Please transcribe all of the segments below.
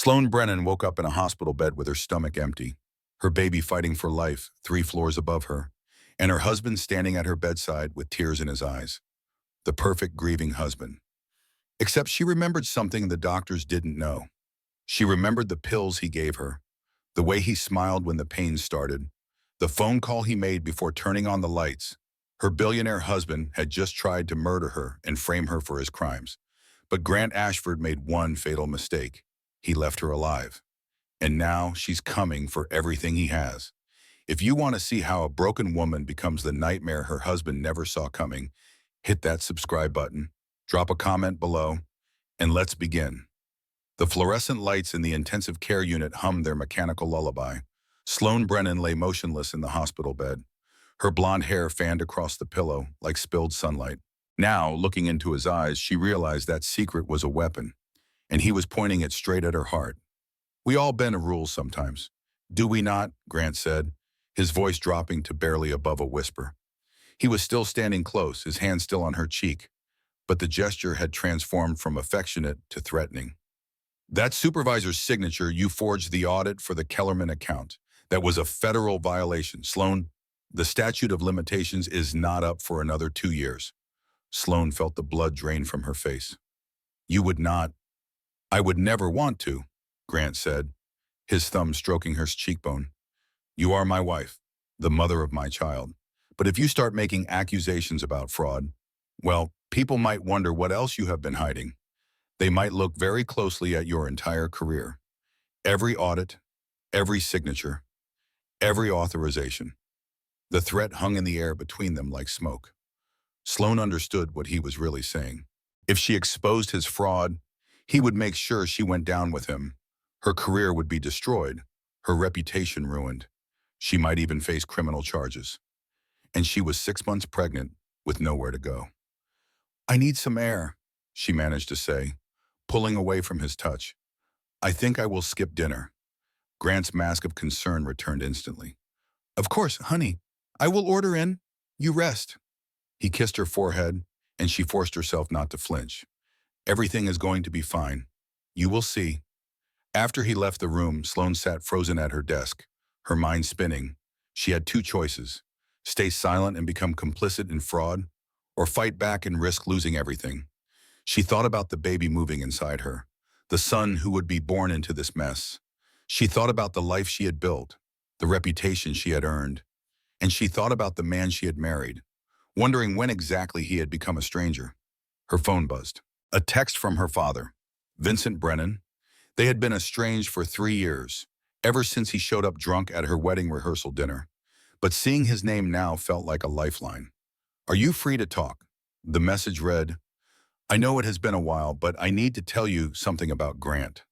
Sloane Brennan woke up in a hospital bed with her stomach empty, her baby fighting for life 3 floors above her, and her husband standing at her bedside with tears in his eyes. The perfect grieving husband. Except she remembered something the doctors didn't know. She remembered the pills he gave her, the way he smiled when the pain started, the phone call he made before turning on the lights. Her billionaire husband had just tried to murder her and frame her for his crimes. But Grant Ashford made one fatal mistake. He left her alive. And now she's coming for everything he has. If you want to see how a broken woman becomes the nightmare her husband never saw coming, hit that subscribe button, drop a comment below, and let's begin. The fluorescent lights in the intensive care unit hummed their mechanical lullaby. Sloane Brennan lay motionless in the hospital bed, her blonde hair fanned across the pillow like spilled sunlight. Now, looking into his eyes, she realized that secret was a weapon, and he was pointing it straight at her heart. We all bend to rules sometimes. Do we not? Grant said, his voice dropping to barely above a whisper. He was still standing close, his hand still on her cheek, but the gesture had transformed from affectionate to threatening. That supervisor's signature, you forged the audit for the Kellerman account. That was a federal violation. Sloane, the statute of limitations is not up for another 2 years. Sloane felt the blood drain from her face. You would not. I would never want to, Grant said, his thumb stroking her cheekbone. You are my wife, the mother of my child. But if you start making accusations about fraud, well, people might wonder what else you have been hiding. They might look very closely at your entire career. Every audit, every signature, every authorization. The threat hung in the air between them like smoke. Sloane understood what he was really saying. If she exposed his fraud, he would make sure she went down with him. Her career would be destroyed, her reputation ruined. She might even face criminal charges. And she was 6 months pregnant with nowhere to go. I need some air, she managed to say, pulling away from his touch. I think I will skip dinner. Grant's mask of concern returned instantly. Of course, honey. I will order in. You rest. He kissed her forehead, and she forced herself not to flinch. Everything is going to be fine. You will see. After he left the room, Sloane sat frozen at her desk, her mind spinning. She had 2 choices: stay silent and become complicit in fraud, or fight back and risk losing everything. She thought about the baby moving inside her, the son who would be born into this mess. She thought about the life she had built, the reputation she had earned, and she thought about the man she had married, wondering when exactly he had become a stranger. Her phone buzzed. A text from her father, Vincent Brennan. They had been estranged for 3 years, ever since he showed up drunk at her wedding rehearsal dinner. But seeing his name now felt like a lifeline. Are you free to talk? The message read, I know it has been a while, but I need to tell you something about Grant.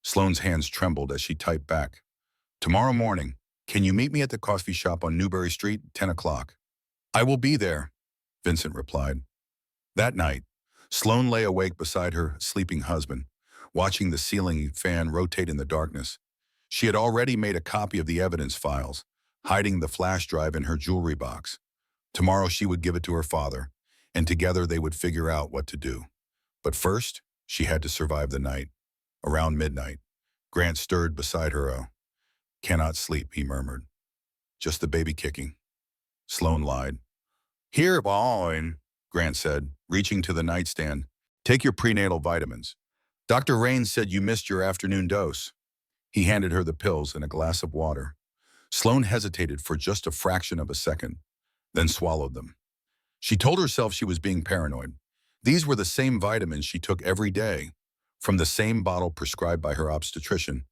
Sloane's hands trembled as she typed back. Tomorrow morning, can you meet me at the coffee shop on Newbury Street, 10 o'clock? I will be there, Vincent replied. That night, Sloane lay awake beside her sleeping husband, watching the ceiling fan rotate in the darkness. She had already made a copy of the evidence files, hiding the flash drive in her jewelry box. Tomorrow she would give it to her father, and together they would figure out what to do. But first, she had to survive the night. Around midnight, Grant stirred beside her. Cannot sleep, he murmured. Just the baby kicking. Sloane lied. Here, boy, Grant said, reaching to the nightstand. Take your prenatal vitamins. Dr. Raines said you missed your afternoon dose. He handed her the pills and a glass of water. Sloane hesitated for just a fraction of a second, then swallowed them. She told herself she was being paranoid. These were the same vitamins she took every day, from the same bottle prescribed by her obstetrician.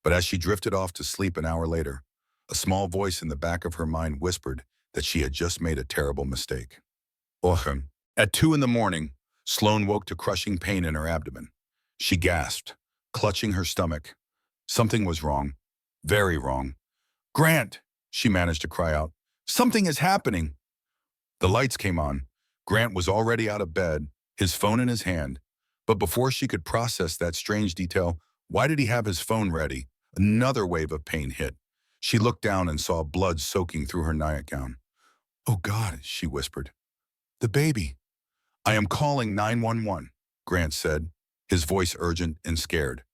But as she drifted off to sleep an hour later, a small voice in the back of her mind whispered that she had just made a terrible mistake. At 2 in the morning, Sloane woke to crushing pain in her abdomen. She gasped, clutching her stomach. Something was wrong. Very wrong. Grant, she managed to cry out. Something is happening. The lights came on. Grant was already out of bed, his phone in his hand. But before she could process that strange detail, why did he have his phone ready? Another wave of pain hit. She looked down and saw blood soaking through her nightgown. Oh God, she whispered. The baby. I am calling 911, Grant said, his voice urgent and scared.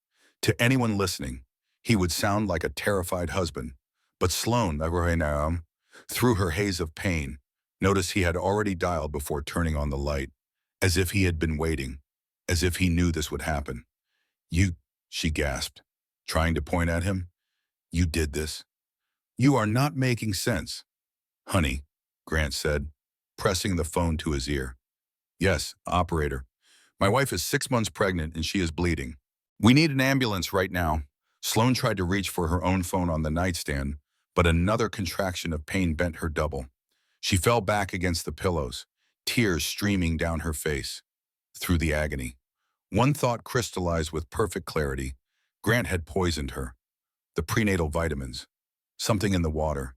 To anyone listening, he would sound like a terrified husband. But Sloane, through her haze of pain, noticed he had already dialed before turning on the light, as if he had been waiting, as if he knew this would happen. You, she gasped, trying to point at him. You did this. You are not making sense. Honey, Grant said, pressing the phone to his ear. Yes, operator. My wife is 6 months pregnant and she is bleeding. We need an ambulance right now. Sloane tried to reach for her own phone on the nightstand, but another contraction of pain bent her double. She fell back against the pillows, tears streaming down her face. Through the agony, one thought crystallized with perfect clarity. Grant had poisoned her. The prenatal vitamins. Something in the water.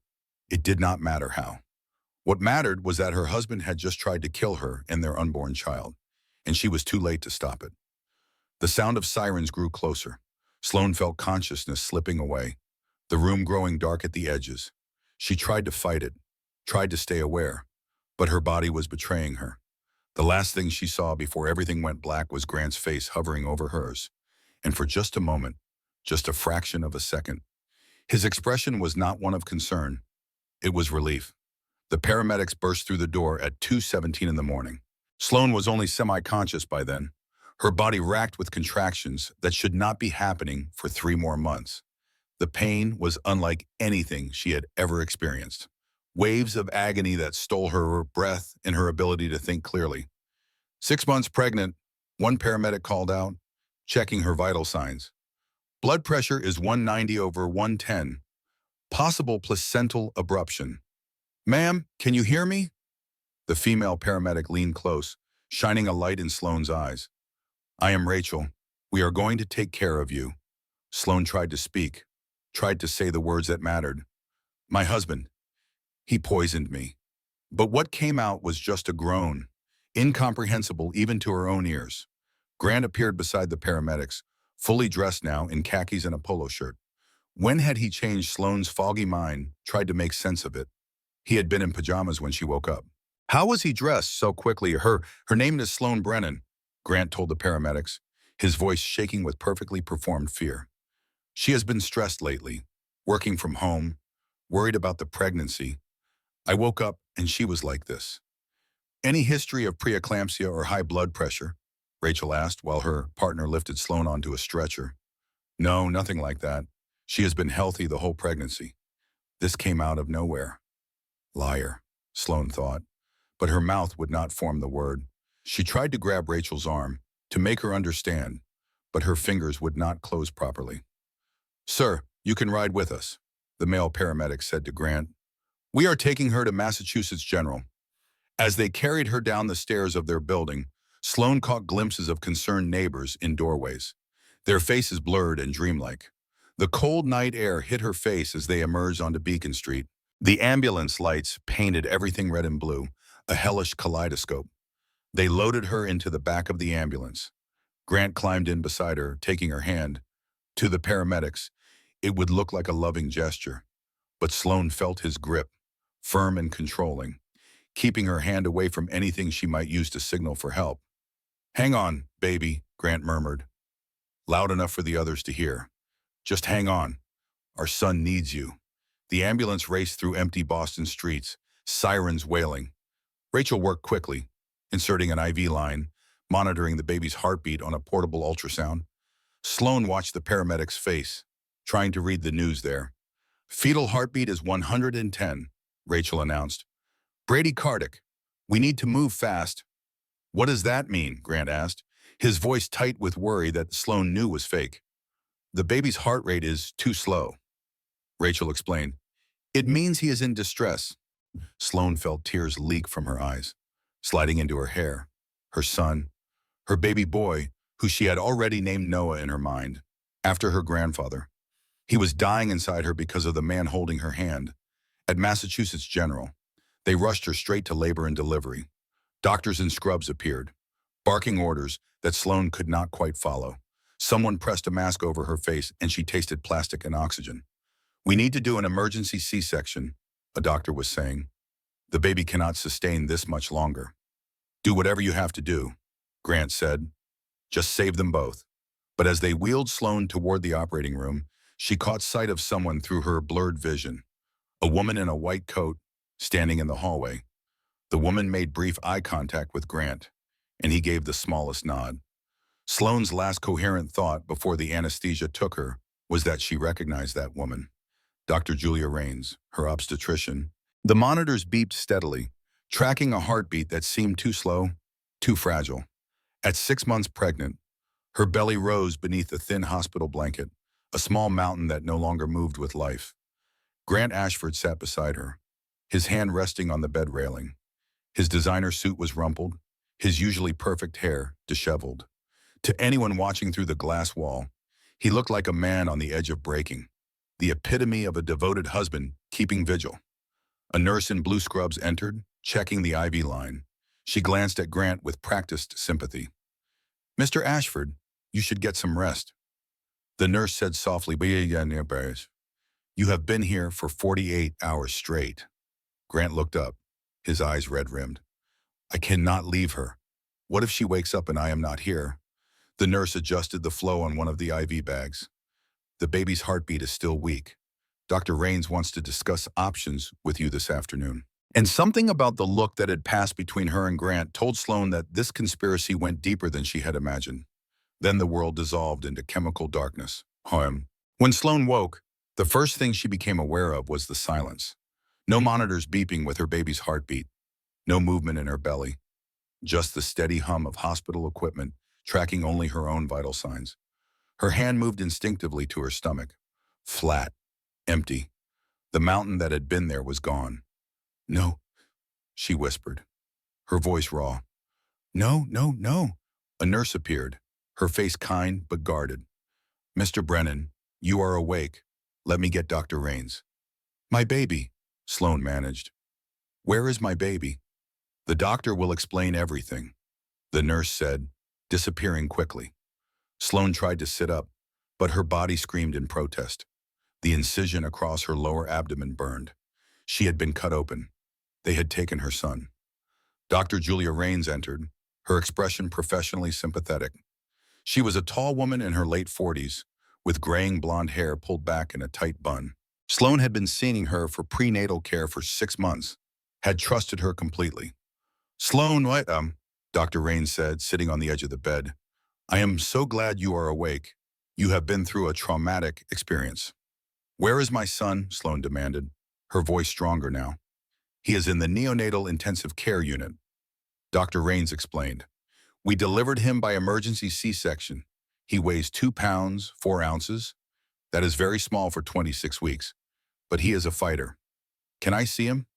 It did not matter how. What mattered was that her husband had just tried to kill her and their unborn child, and she was too late to stop it. The sound of sirens grew closer. Sloane felt consciousness slipping away, the room growing dark at the edges. She tried to fight it, tried to stay aware, but her body was betraying her. The last thing she saw before everything went black was Grant's face hovering over hers. And for just a moment, just a fraction of a second, his expression was not one of concern. It was relief. The paramedics burst through the door at 2:17 in the morning. Sloane was only semi-conscious by then, her body racked with contractions that should not be happening for 3 more months. The pain was unlike anything she had ever experienced. Waves of agony that stole her breath and her ability to think clearly. 6 months pregnant, one paramedic called out, checking her vital signs. Blood pressure is 190/110. Possible placental abruption. Ma'am, can you hear me? The female paramedic leaned close, shining a light in Sloane's eyes. I am Rachel. We are going to take care of you. Sloane tried to speak, tried to say the words that mattered. My husband. He poisoned me. But what came out was just a groan, incomprehensible even to her own ears. Grant appeared beside the paramedics, fully dressed now in khakis and a polo shirt. When had he changed? Sloane's foggy mind tried to make sense of it. He had been in pajamas when she woke up. How was he dressed so quickly? Her name is Sloane Brennan, Grant told the paramedics, his voice shaking with perfectly performed fear. She has been stressed lately, working from home, worried about the pregnancy. I woke up and she was like this. Any history of preeclampsia or high blood pressure? Rachel asked while her partner lifted Sloane onto a stretcher. No, nothing like that. She has been healthy the whole pregnancy. This came out of nowhere. Liar, Sloane thought, but her mouth would not form the word. She tried to grab Rachel's arm, to make her understand, but her fingers would not close properly. Sir, you can ride with us, the male paramedic said to Grant. We are taking her to Massachusetts General. As they carried her down the stairs of their building, Sloane caught glimpses of concerned neighbors in doorways, their faces blurred and dreamlike. The cold night air hit her face as they emerged onto Beacon Street. The ambulance lights painted everything red and blue, a hellish kaleidoscope. They loaded her into the back of the ambulance. Grant climbed in beside her, taking her hand. To the paramedics, it would look like a loving gesture, but Sloane felt his grip, firm and controlling, keeping her hand away from anything she might use to signal for help. Hang on, baby, Grant murmured, loud enough for the others to hear. Just hang on. Our son needs you. The ambulance raced through empty Boston streets, sirens wailing. Rachel worked quickly, inserting an IV line, monitoring the baby's heartbeat on a portable ultrasound. Sloane watched the paramedic's face, trying to read the news there. Fetal heartbeat is 110, Rachel announced. Bradycardic. We need to move fast. What does that mean? Grant asked, his voice tight with worry that Sloane knew was fake. The baby's heart rate is too slow, Rachel explained. It means he is in distress. Sloane felt tears leak from her eyes, sliding into her hair. Her son, her baby boy, who she had already named Noah in her mind, after her grandfather. He was dying inside her because of the man holding her hand. At Massachusetts General, they rushed her straight to labor and delivery. Doctors in scrubs appeared, barking orders that Sloane could not quite follow. Someone pressed a mask over her face and she tasted plastic and oxygen. We need to do an emergency C-section, a doctor was saying. The baby cannot sustain this much longer. Do whatever you have to do, Grant said. Just save them both. But as they wheeled Sloan toward the operating room, she caught sight of someone through her blurred vision. A woman in a white coat, standing in the hallway. The woman made brief eye contact with Grant, and he gave the smallest nod. Sloane's last coherent thought before the anesthesia took her was that she recognized that woman. Dr. Julia Rains, her obstetrician. The monitors beeped steadily, tracking a heartbeat that seemed too slow, too fragile. At 6 months pregnant, her belly rose beneath a thin hospital blanket, a small mountain that no longer moved with life. Grant Ashford sat beside her, his hand resting on the bed railing. His designer suit was rumpled, his usually perfect hair disheveled. To anyone watching through the glass wall, he looked like a man on the edge of breaking, the epitome of a devoted husband keeping vigil. A nurse in blue scrubs entered, checking the IV line. She glanced at Grant with practiced sympathy. "Mr. Ashford, you should get some rest." The nurse said softly, "You have been here for 48 hours straight." Grant looked up, his eyes red-rimmed. "I cannot leave her. What if she wakes up and I am not here?" The nurse adjusted the flow on one of the IV bags. "The baby's heartbeat is still weak. Dr. Rains wants to discuss options with you this afternoon." And something about the look that had passed between her and Grant told Sloan that this conspiracy went deeper than she had imagined. Then the world dissolved into chemical darkness. When Sloan woke, the first thing she became aware of was the silence. No monitors beeping with her baby's heartbeat, no movement in her belly, just the steady hum of hospital equipment tracking only her own vital signs. Her hand moved instinctively to her stomach. Flat, empty. The mountain that had been there was gone. "No," she whispered, her voice raw. "No, no, no." A nurse appeared, her face kind but guarded. "Mr. Brennan, you are awake. Let me get Dr. Rains." "My baby," Sloan managed. "Where is my baby?" "The doctor will explain everything," the nurse said, disappearing quickly. Sloan tried to sit up, but her body screamed in protest. The incision across her lower abdomen burned. She had been cut open. They had taken her son. Dr. Julia Rains entered, her expression professionally sympathetic. She was a tall woman in her late 40s, with graying blonde hair pulled back in a tight bun. Sloan had been seeing her for prenatal care for 6 months, had trusted her completely. "Sloan, what?" Dr. Rains said, sitting on the edge of the bed. "I am so glad you are awake. You have been through a traumatic experience." "Where is my son?" Sloan demanded, her voice stronger now. "He is in the neonatal intensive care unit," Dr. Rains explained. "We delivered him by emergency C-section. He weighs 2 pounds, 4 ounces. That is very small for 26 weeks. But he is a fighter." "Can I see him?"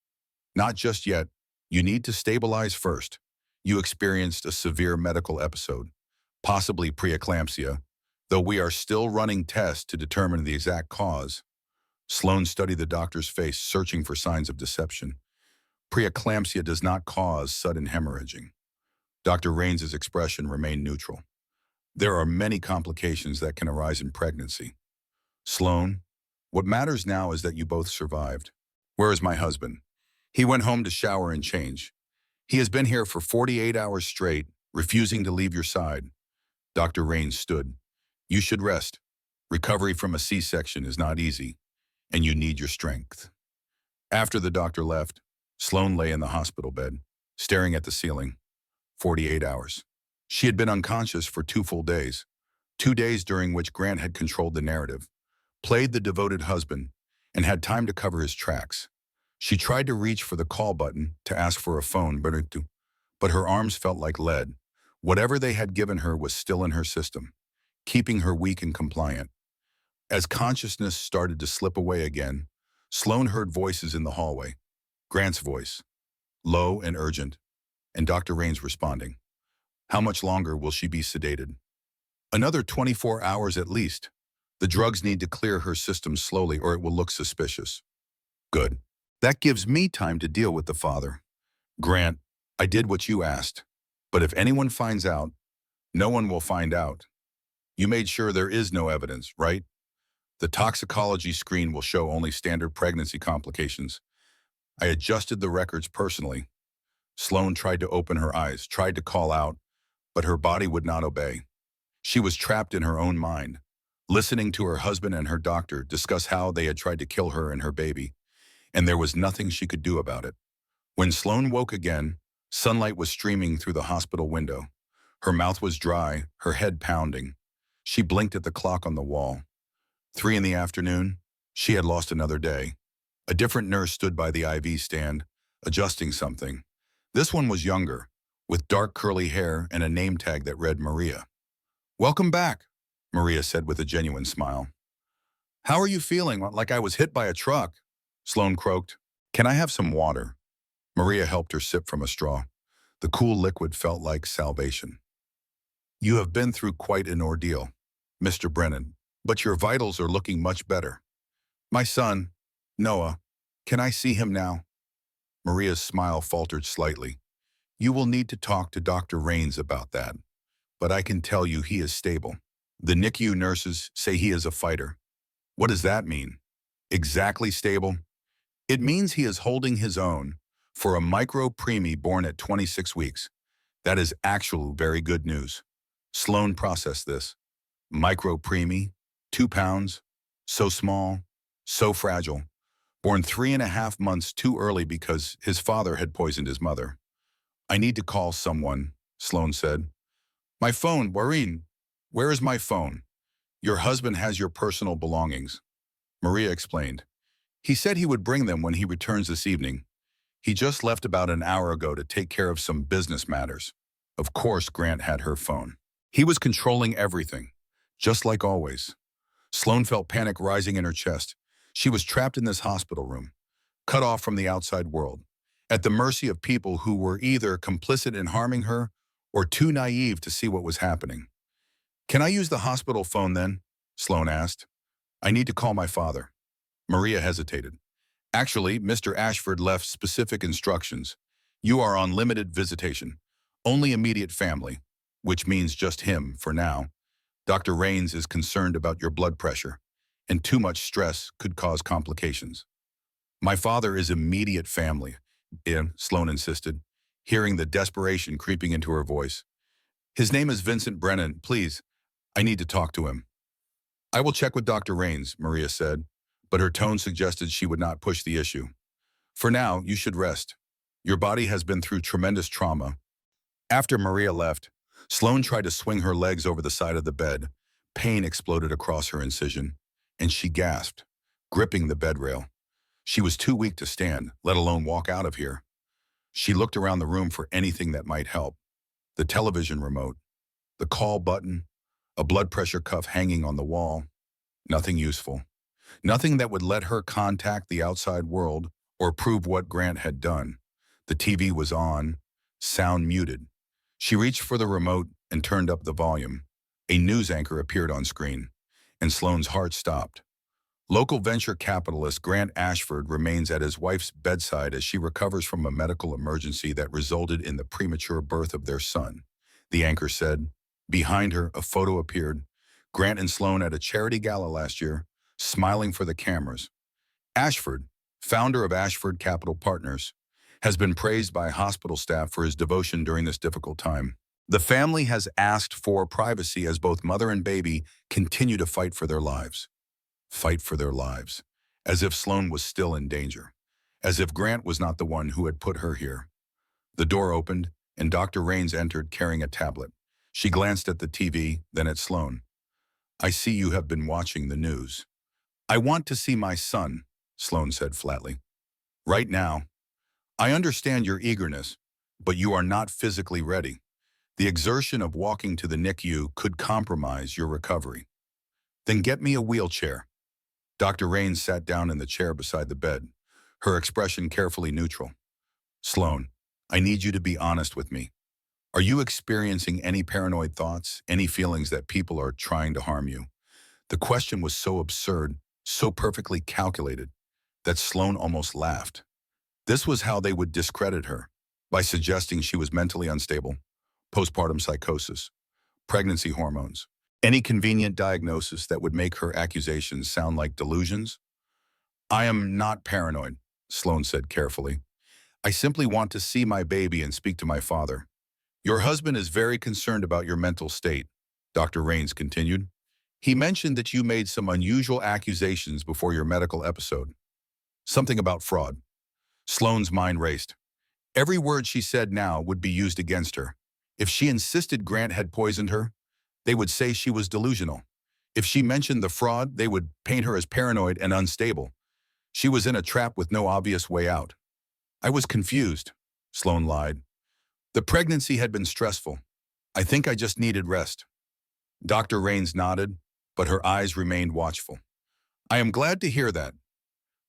"Not just yet. You need to stabilize first. You experienced a severe medical episode, possibly preeclampsia, though we are still running tests to determine the exact cause." Sloan studied the doctor's face, searching for signs of deception. "Preeclampsia does not cause sudden hemorrhaging." Dr. Rains's expression remained neutral. "There are many complications that can arise in pregnancy. Sloan, what matters now is that you both survived." "Where is my husband?" "He went home to shower and change. He has been here for 48 hours straight, refusing to leave your side." Dr. Rains stood. "You should rest. Recovery from a C-section is not easy, and you need your strength." After the doctor left, Sloan lay in the hospital bed, staring at the ceiling. 48 hours. She had been unconscious for 2 full days, 2 days during which Grant had controlled the narrative, played the devoted husband, and had time to cover his tracks. She tried to reach for the call button to ask for a phone, but her arms felt like lead. Whatever they had given her was still in her system, keeping her weak and compliant. As consciousness started to slip away again, Sloan heard voices in the hallway. Grant's voice, low and urgent, and Dr. Rains responding. "How much longer will she be sedated?" "Another 24 hours at least. The drugs need to clear her system slowly or it will look suspicious." "Good. That gives me time to deal with the father." "Grant, I did what you asked. But if anyone finds out, no one will find out. You made sure there is no evidence, right? The toxicology screen will show only standard pregnancy complications. I adjusted the records personally." Sloan tried to open her eyes, tried to call out, but her body would not obey. She was trapped in her own mind, listening to her husband and her doctor discuss how they had tried to kill her and her baby, and there was nothing she could do about it. When Sloane woke again, sunlight was streaming through the hospital window. Her mouth was dry, her head pounding. She blinked at the clock on the wall. 3 in the afternoon. She had lost another day. A different nurse stood by the IV stand, adjusting something. This one was younger, with dark curly hair and a name tag that read Maria. "Welcome back," Maria said with a genuine smile. "How are you feeling? Like I was hit by a truck," Sloane croaked. "Can I have some water?" Maria helped her sip from a straw. The cool liquid felt like salvation. "You have been through quite an ordeal, Mr. Brennan, but your vitals are looking much better. My son, Noah, can I see him now?" Maria's smile faltered slightly. "You will need to talk to Dr. Rains about that, but I can tell you he is stable. The NICU nurses say he is a fighter." "What does that mean?" "Exactly stable? It means he is holding his own for a micro-preemie born at 26 weeks. That is actual very good news." Sloane processed this. Micro-preemie, 2 pounds, so small, so fragile, born 3.5 months too early because his father had poisoned his mother. "I need to call someone," Sloane said. "My phone, Warren. Where is my phone?" "Your husband has your personal belongings," Maria explained. "He said he would bring them when he returns this evening. He just left about an hour ago to take care of some business matters." Of course, Grant had her phone. He was controlling everything, just like always. Sloane felt panic rising in her chest. She was trapped in this hospital room, cut off from the outside world, at the mercy of people who were either complicit in harming her or too naive to see what was happening. "Can I use the hospital phone then?" Sloane asked. "I need to call my father." Maria hesitated. "Actually, Mr. Ashford left specific instructions. You are on limited visitation. Only immediate family, which means just him for now. Dr. Rains is concerned about your blood pressure, and too much stress could cause complications." "My father is immediate family," Sloane insisted, hearing the desperation creeping into her voice. "His name is Vincent Brennan. Please, I need to talk to him." "I will check with Dr. Rains," Maria said, but her tone suggested she would not push the issue. "For now, you should rest. Your body has been through tremendous trauma." After Maria left, Sloane tried to swing her legs over the side of the bed. Pain exploded across her incision, and she gasped, gripping the bed rail. She was too weak to stand, let alone walk out of here. She looked around the room for anything that might help. The television remote, the call button, a blood pressure cuff hanging on the wall. Nothing useful. Nothing that would let her contact the outside world or prove what Grant had done. The TV was on, sound muted. She reached for the remote and turned up the volume. A news anchor appeared on screen, and Sloane's heart stopped. Local venture capitalist Grant Ashford remains at his wife's bedside as she recovers from a medical emergency that resulted in the premature birth of their son, the anchor said. Behind her, a photo appeared. Grant and Sloane at a charity gala last year, smiling for the cameras. Ashford, founder of Ashford Capital Partners, has been praised by hospital staff for his devotion during this difficult time. The family has asked for privacy as both mother and baby continue to fight for their lives. Fight for their lives. As if Sloane was still in danger. As if Grant was not the one who had put her here. The door opened, and Dr. Rains entered carrying a tablet. She glanced at the TV, then at Sloane. "I see you have been watching the news." "I want to see my son," Sloane said flatly. "Right now. I understand your eagerness, but you are not physically ready. The exertion of walking to the NICU could compromise your recovery." "Then get me a wheelchair." Dr. Rains sat down in the chair beside the bed, her expression carefully neutral. "Sloane, I need you to be honest with me. Are you experiencing any paranoid thoughts, any feelings that people are trying to harm you?" The question was so absurd, so perfectly calculated, that Sloane almost laughed. This was how they would discredit her, by suggesting she was mentally unstable, postpartum psychosis, pregnancy hormones, any convenient diagnosis that would make her accusations sound like delusions. "I am not paranoid," Sloane said carefully. "I simply want to see my baby and speak to my father. Your husband is very concerned about your mental state. Dr. Rains continued. He mentioned that you made some unusual accusations before your medical episode. Something about fraud. Sloane's mind raced. Every word she said now would be used against her. If she insisted Grant had poisoned her, they would say she was delusional. If she mentioned the fraud, they would paint her as paranoid and unstable. She was in a trap with no obvious way out. I was confused, Sloane lied. The pregnancy had been stressful. I think I just needed rest. Dr. Rains nodded, but her eyes remained watchful. I am glad to hear that.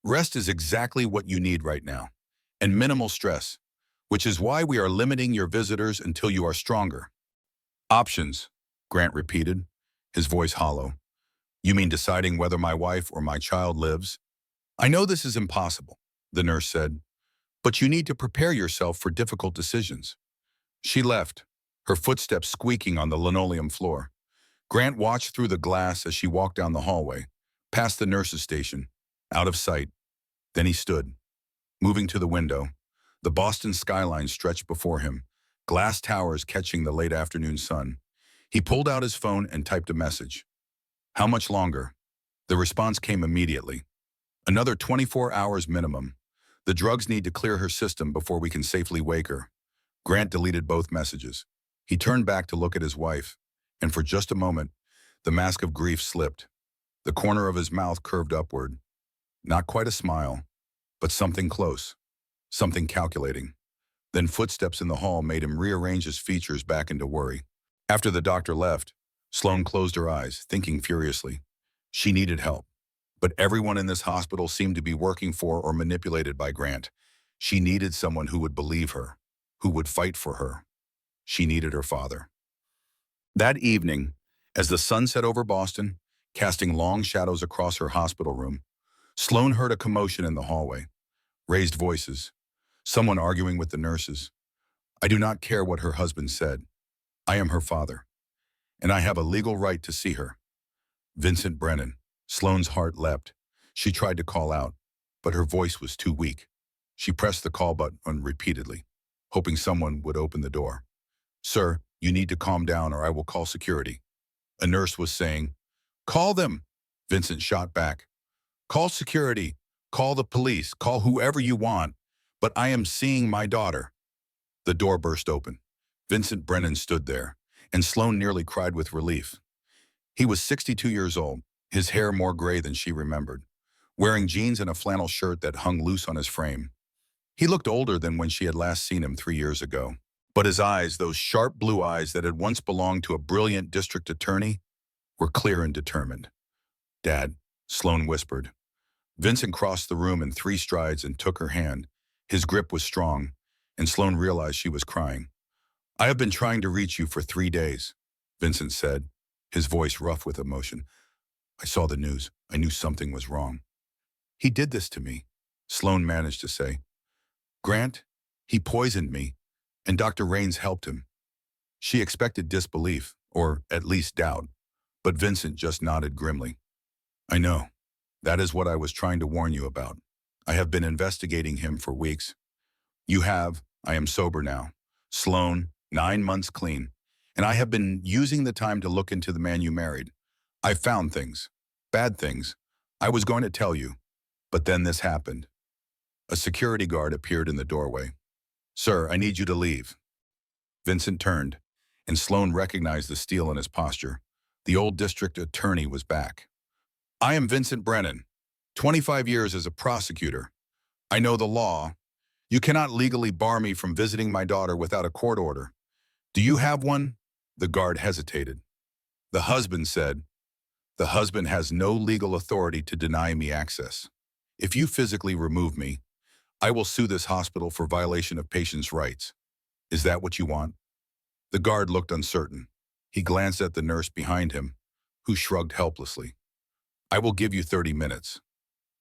Rest is exactly what you need right now, and minimal stress, which is why we are limiting your visitors until you are stronger. Options, Grant repeated, his voice hollow. You mean deciding whether my wife or my child lives? I know this is impossible, the nurse said, but you need to prepare yourself for difficult decisions. She left, her footsteps squeaking on the linoleum floor. Grant watched through the glass as she walked down the hallway, past the nurse's station, out of sight. Then he stood, moving to the window. The Boston skyline stretched before him, glass towers catching the late afternoon sun. He pulled out his phone and typed a message. How much longer? The response came immediately. Another 24 hours minimum. The drugs need to clear her system before we can safely wake her. Grant deleted both messages. He turned back to look at his wife, and for just a moment, the mask of grief slipped. The corner of his mouth curved upward. Not quite a smile, but something close, something calculating. Then footsteps in the hall made him rearrange his features back into worry. After the doctor left, Sloane closed her eyes, thinking furiously. She needed help. But everyone in this hospital seemed to be working for or manipulated by Grant. She needed someone who would believe her, who would fight for her. She needed her father. That evening, as the sun set over Boston, casting long shadows across her hospital room, Sloane heard a commotion in the hallway. Raised voices. Someone arguing with the nurses. I do not care what her husband said. I am her father, and I have a legal right to see her. Vincent Brennan. Sloane's heart leapt. She tried to call out, but her voice was too weak. She pressed the call button repeatedly, hoping someone would open the door. Sir, you need to calm down or I will call security. A nurse was saying, Call them. Vincent shot back. Call security. Call the police. Call whoever you want. But I am seeing my daughter. The door burst open. Vincent Brennan stood there, and Sloane nearly cried with relief. He was 62 years old, his hair more gray than she remembered, wearing jeans and a flannel shirt that hung loose on his frame. He looked older than when she had last seen him 3 years ago. But his eyes, those sharp blue eyes that had once belonged to a brilliant district attorney, were clear and determined. Dad, Sloane whispered. Vincent crossed the room in 3 strides and took her hand. His grip was strong, and Sloane realized she was crying. I have been trying to reach you for 3 days, Vincent said, his voice rough with emotion. I saw the news. I knew something was wrong. He did this to me, Sloane managed to say. Grant, he poisoned me, and Dr. Rains helped him. She expected disbelief, or at least doubt, but Vincent just nodded grimly. I know. That is what I was trying to warn you about. I have been investigating him for weeks. You have. I am sober now. Sloane, 9 months clean. And I have been using the time to look into the man you married. I found things. Bad things. I was going to tell you. But then this happened. A security guard appeared in the doorway. Sir, I need you to leave. Vincent turned, and Sloane recognized the steel in his posture. The old district attorney was back. I am Vincent Brennan, 25 years as a prosecutor. I know the law. You cannot legally bar me from visiting my daughter without a court order. Do you have one? The guard hesitated. The husband said, The husband has no legal authority to deny me access. If you physically remove me, I will sue this hospital for violation of patients' rights. Is that what you want? The guard looked uncertain. He glanced at the nurse behind him, who shrugged helplessly. I will give you 30 minutes,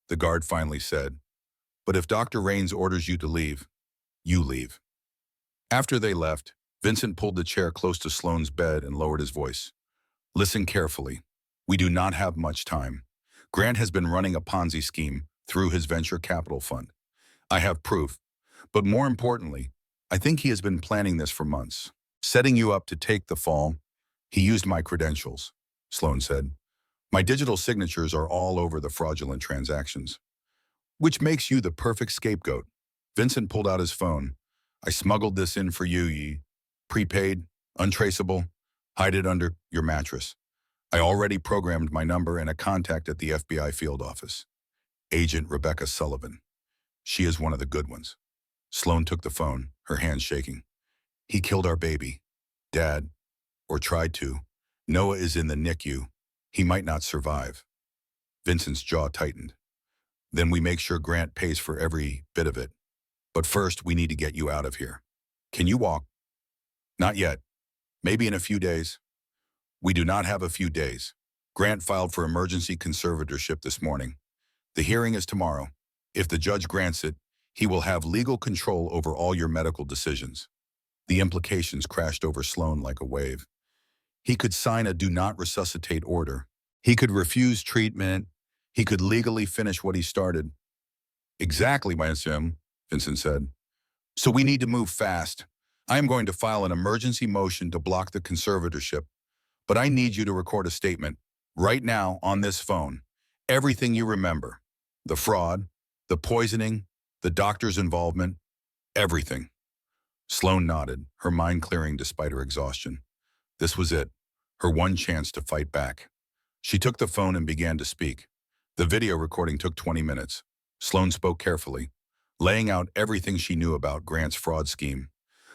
the guard finally said. But if Dr. Rains orders you to leave, you leave. After they left, Vincent pulled the chair close to Sloane's bed and lowered his voice. Listen carefully. We do not have much time. Grant has been running a Ponzi scheme through his venture capital fund. I have proof. But more importantly, I think he has been planning this for months, setting you up to take the fall. He used my credentials, Sloan said. My digital signatures are all over the fraudulent transactions. Which makes you the perfect scapegoat. Vincent pulled out his phone. I smuggled this in for you, ye. Prepaid, untraceable, hide it under your mattress. I already programmed my number and a contact at the FBI field office. Agent Rebecca Sullivan. She is one of the good ones. Sloan took the phone, her hands shaking. He killed our baby. Dad, or tried to. Noah is in the NICU. He might not survive. Vincent's jaw tightened. Then we make sure Grant pays for every bit of it. But first, we need to get you out of here. Can you walk? Not yet. Maybe in a few days. We do not have a few days. Grant filed for emergency conservatorship this morning. The hearing is tomorrow. If the judge grants it, he will have legal control over all your medical decisions. The implications crashed over Sloan like a wave. He could sign a do not resuscitate order. He could refuse treatment. He could legally finish what he started. Exactly, my Sim, Vincent said. So we need to move fast. I am going to file an emergency motion to block the conservatorship, but I need you to record a statement right now on this phone. Everything you remember. The fraud, the poisoning, the doctor's involvement, everything. Sloan nodded, her mind clearing despite her exhaustion. This was it, her one chance to fight back. She took the phone and began to speak. The video recording took 20 minutes. Sloan spoke carefully, laying out everything she knew about Grant's fraud scheme.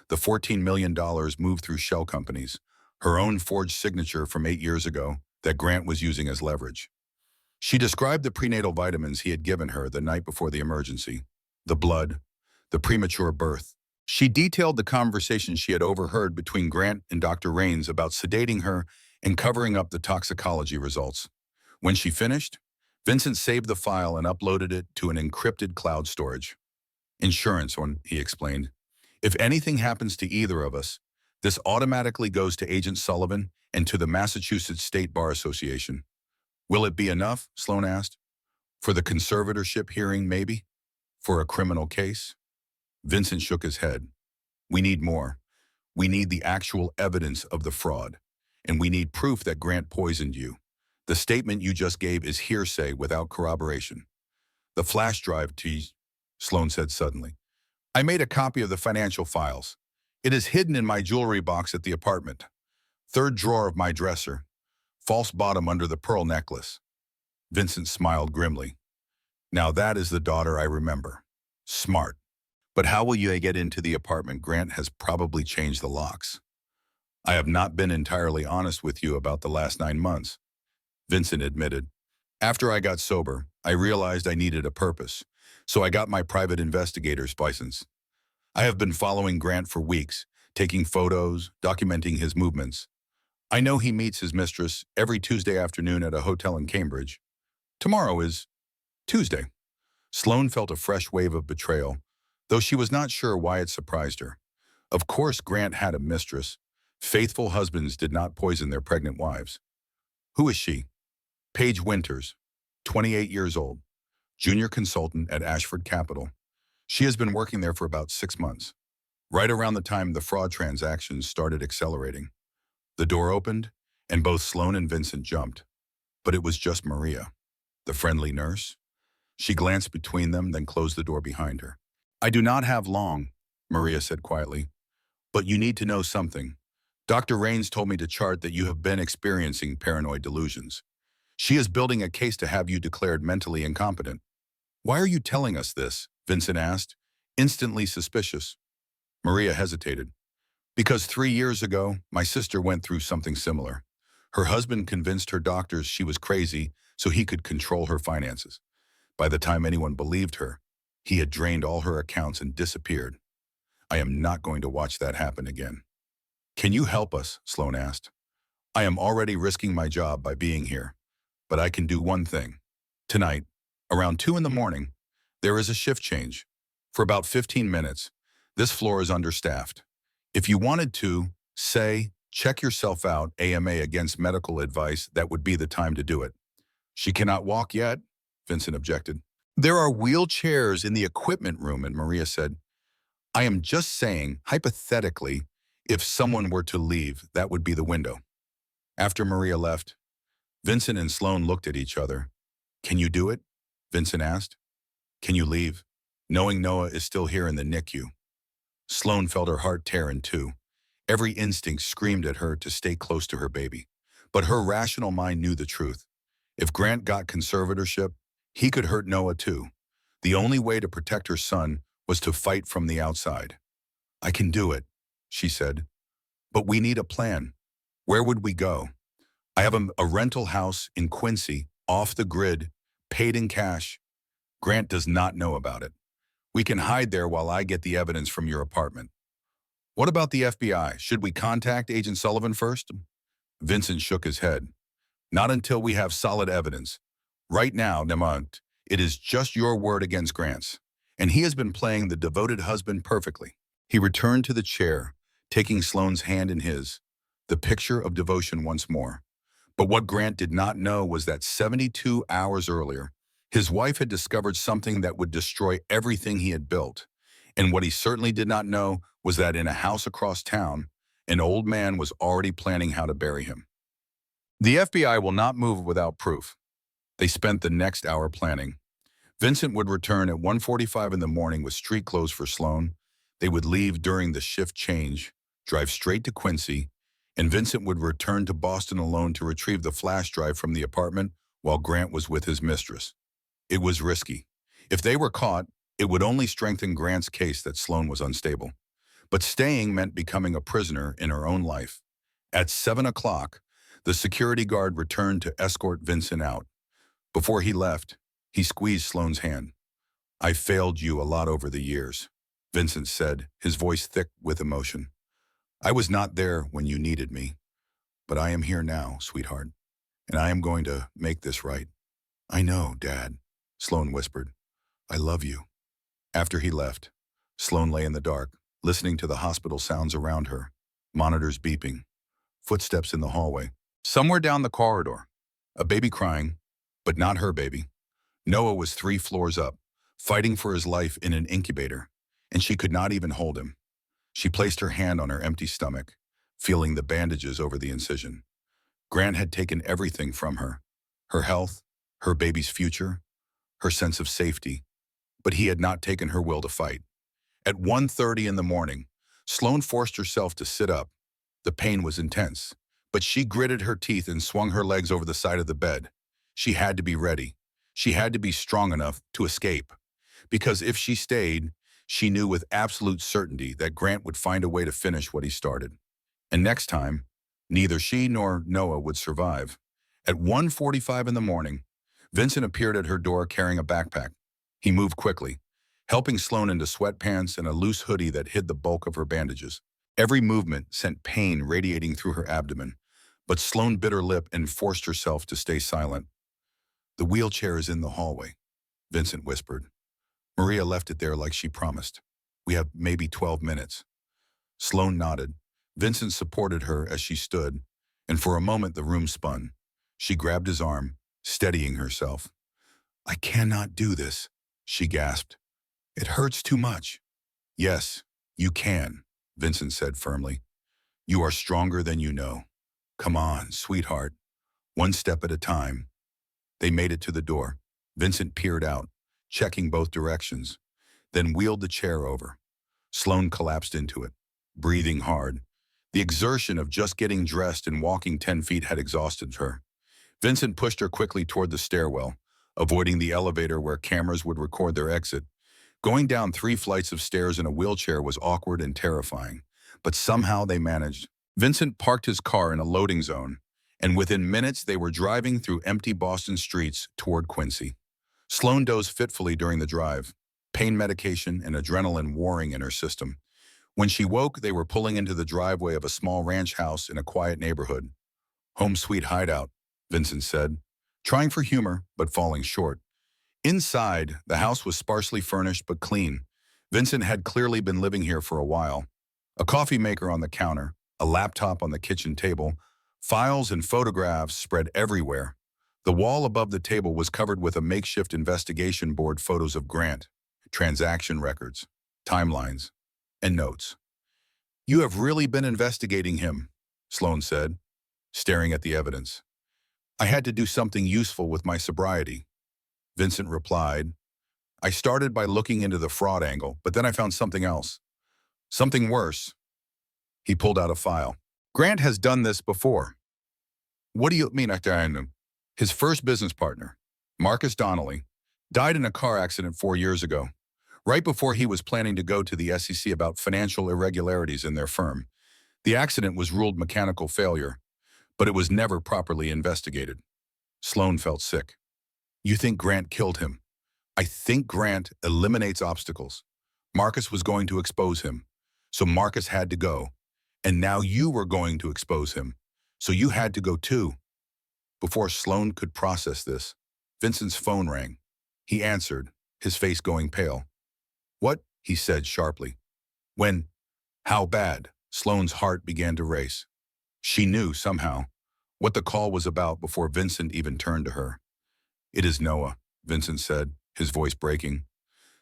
The $14 million moved through shell companies, her own forged signature from 8 years ago that Grant was using as leverage. She described the prenatal vitamins he had given her the night before the emergency, the blood, the premature birth. She detailed the conversation she had overheard between Grant and Dr. Raines about sedating her and covering up the toxicology results. When she finished, Vincent saved the file and uploaded it to an encrypted cloud storage. Insurance, he explained. If anything happens to either of us, this automatically goes to Agent Sullivan and to the Massachusetts State Bar Association. Will it be enough? Sloan asked. For the conservatorship hearing, maybe? For a criminal case? Vincent shook his head. We need more. We need the actual evidence of the fraud. And we need proof that Grant poisoned you. The statement you just gave is hearsay without corroboration. The flash drive, Sloan said suddenly. I made a copy of the financial files. It is hidden in my jewelry box at the apartment. Third drawer of my dresser. False bottom under the pearl necklace. Vincent smiled grimly. Now that is the daughter I remember. Smart. But how will you get into the apartment? Grant has probably changed the locks. I have not been entirely honest with you about the last 9 months, Vincent admitted. After I got sober, I realized I needed a purpose, so I got my private investigator's license. I have been following Grant for weeks, taking photos, documenting his movements. I know he meets his mistress every Tuesday afternoon at a hotel in Cambridge. Tomorrow is Tuesday. Sloan felt a fresh wave of betrayal, though she was not sure why it surprised her. Of course, Grant had a mistress. Faithful husbands did not poison their pregnant wives. Who is she? Paige Winters, 28 years old, junior consultant at Ashford Capital. She has been working there for about 6 months, right around the time the fraud transactions started accelerating. The door opened, and both Sloan and Vincent jumped. But it was just Maria, the friendly nurse. She glanced between them, then closed the door behind her. I do not have long, Maria said quietly. But you need to know something. Dr. Raines told me to chart that you have been experiencing paranoid delusions. She is building a case to have you declared mentally incompetent. Why are you telling us this? Vincent asked, instantly suspicious. Maria hesitated. Because 3 years ago, my sister went through something similar. Her husband convinced her doctors she was crazy so he could control her finances. By the time anyone believed her, he had drained all her accounts and disappeared. I am not going to watch that happen again. Can you help us? Sloan asked. I am already risking my job by being here, but I can do one thing. Tonight, around 2 in the morning, there is a shift change. For about 15 minutes, this floor is understaffed. If you wanted to, say, check yourself out AMA against medical advice, that would be the time to do it. She cannot walk yet, Vincent objected. There are wheelchairs in the equipment room, and Maria said, I am just saying, hypothetically, if someone were to leave, that would be the window. After Maria left, Vincent and Sloane looked at each other. Can you do it? Vincent asked. Can you leave? Knowing Noah is still here in the NICU. Sloane felt her heart tear in two. Every instinct screamed at her to stay close to her baby. But her rational mind knew the truth. If Grant got conservatorship, he could hurt Noah too. The only way to protect her son was to fight from the outside. I can do it, she said. But we need a plan. Where would we go? I have a rental house in Quincy, off the grid, paid in cash. Grant does not know about it. We can hide there while I get the evidence from your apartment. What about the FBI? Should we contact Agent Sullivan first? Vincent shook his head. Not until we have solid evidence. Right now, Nemont, it is just your word against Grant's. And he has been playing the devoted husband perfectly. He returned to the chair, taking Sloane's hand in his, the picture of devotion once more. But what Grant did not know was that 72 hours earlier, his wife had discovered something that would destroy everything he had built. And what he certainly did not know was that in a house across town, an old man was already planning how to bury him. The FBI will not move without proof. They spent the next hour planning. Vincent would return at 1:45 in the morning with street clothes for Sloane. They would leave during the shift change, drive straight to Quincy, and Vincent would return to Boston alone to retrieve the flash drive from the apartment while Grant was with his mistress. It was risky. If they were caught, it would only strengthen Grant's case that Sloane was unstable. But staying meant becoming a prisoner in her own life. At 7 o'clock, the security guard returned to escort Vincent out. Before he left, he squeezed Sloane's hand. I failed you a lot over the years, Vincent said, his voice thick with emotion. I was not there when you needed me, but I am here now, sweetheart, and I am going to make this right. I know, Dad, Sloane whispered. I love you. After he left, Sloane lay in the dark, listening to the hospital sounds around her, monitors beeping, footsteps in the hallway. Somewhere down the corridor, a baby crying, but not her baby. Noah was 3 floors up, fighting for his life in an incubator, and she could not even hold him. She placed her hand on her empty stomach, feeling the bandages over the incision. Grant had taken everything from her, her health, her baby's future, her sense of safety, but he had not taken her will to fight. At 1:30 in the morning, Sloane forced herself to sit up. The pain was intense, but she gritted her teeth and swung her legs over the side of the bed. She had to be ready. She had to be strong enough to escape. Because if she stayed, she knew with absolute certainty that Grant would find a way to finish what he started. And next time, neither she nor Noah would survive. At 1:45 in the morning, Vincent appeared at her door carrying a backpack. He moved quickly, helping Sloane into sweatpants and a loose hoodie that hid the bulk of her bandages. Every movement sent pain radiating through her abdomen, but Sloane bit her lip and forced herself to stay silent. The wheelchair is in the hallway, Vincent whispered. Maria left it there like she promised. We have maybe 12 minutes. Sloane nodded. Vincent supported her as she stood, and for a moment the room spun. She grabbed his arm, steadying herself. I cannot do this, she gasped. It hurts too much. Yes, you can, Vincent said firmly. You are stronger than you know. Come on, sweetheart. One step at a time. They made it to the door. Vincent peered out, checking both directions, then wheeled the chair over. Sloane collapsed into it, breathing hard. The exertion of just getting dressed and walking 10 feet had exhausted her. Vincent pushed her quickly toward the stairwell, avoiding the elevator where cameras would record their exit. Going down 3 flights of stairs in a wheelchair was awkward and terrifying, but somehow they managed. Vincent parked his car in a loading zone, and within minutes they were driving through empty Boston streets toward Quincy. Sloane dozed fitfully during the drive, pain medication and adrenaline warring in her system. When she woke, they were pulling into the driveway of a small ranch house in a quiet neighborhood. Home sweet hideout, Vincent said, trying for humor but falling short. Inside, the house was sparsely furnished but clean. Vincent had clearly been living here for a while. A coffee maker on the counter, a laptop on the kitchen table, files and photographs spread everywhere. The wall above the table was covered with a makeshift investigation board, photos of Grant, transaction records, timelines, and notes. You have really been investigating him, Sloane said. staring at the evidence. I had to do something useful with my sobriety. Vincent replied, I started by looking into the fraud angle, but then I found something else. Something worse. He pulled out a file. Grant has done this before. What do you mean, Actor? His first business partner, Marcus Donnelly, died in a car accident 4 years ago, right before he was planning to go to the SEC about financial irregularities in their firm. The accident was ruled mechanical failure, but it was never properly investigated. Sloan felt sick. You think Grant killed him? I think Grant eliminates obstacles. Marcus was going to expose him, so Marcus had to go. And now you were going to expose him, so you had to go too. Before Sloan could process this, Vincent's phone rang. He answered, his face going pale. What? He said sharply. When? How bad? Sloan's heart began to race. She knew, somehow, what the call was about before Vincent even turned to her. It is Noah, Vincent said, his voice breaking.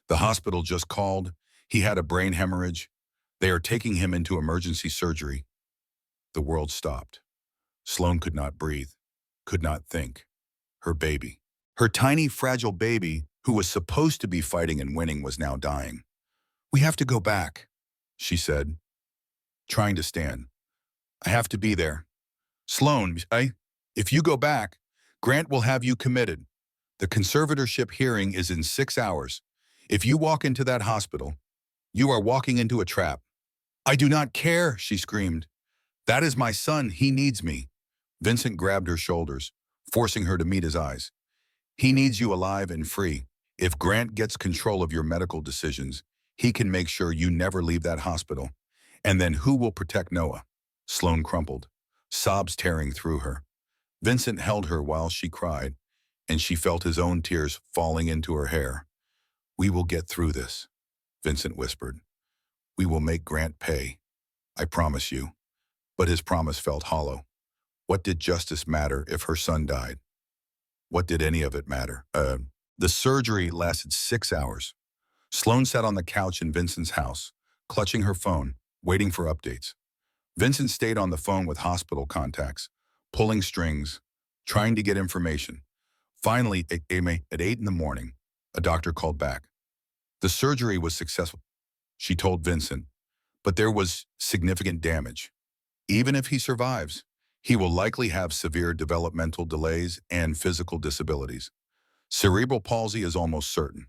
The hospital just called. He had a brain hemorrhage. They are taking him into emergency surgery. The world stopped. Sloan could not breathe, could not think. Her baby. Her tiny, fragile baby, who was supposed to be fighting and winning, was now dying. We have to go back, she said, trying to stand. I have to be there. Sloan, if you go back, Grant will have you committed. The conservatorship hearing is in 6 hours. If you walk into that hospital, you are walking into a trap. I do not care, she screamed. That is my son. He needs me. Vincent grabbed her shoulders, forcing her to meet his eyes. He needs you alive and free. If Grant gets control of your medical decisions, he can make sure you never leave that hospital. And then who will protect Noah? Sloan crumpled, sobs tearing through her. Vincent held her while she cried, and she felt his own tears falling into her hair. We will get through this, Vincent whispered. We will make Grant pay. I promise you. But his promise felt hollow. What did justice matter if her son died? What did any of it matter? The surgery lasted 6 hours. Sloan sat on the couch in Vincent's house, clutching her phone, waiting for updates. Vincent stayed on the phone with hospital contacts, pulling strings, trying to get information. Finally, at 8 in the morning, a doctor called back. The surgery was successful, she told Vincent, but there was significant damage. Even if he survives, he will likely have severe developmental delays and physical disabilities. Cerebral palsy is almost certain.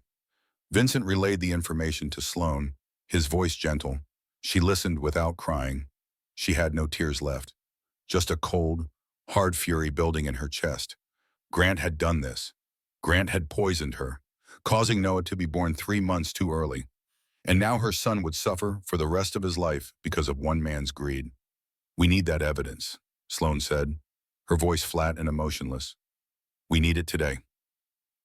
Vincent relayed the information to Sloan, his voice gentle. She listened without crying. She had no tears left, just a cold, hard fury building in her chest. Grant had done this. Grant had poisoned her, causing Noah to be born 3 months too early. And now her son would suffer for the rest of his life because of one man's greed. We need that evidence, Sloan said, her voice flat and emotionless. We need it today.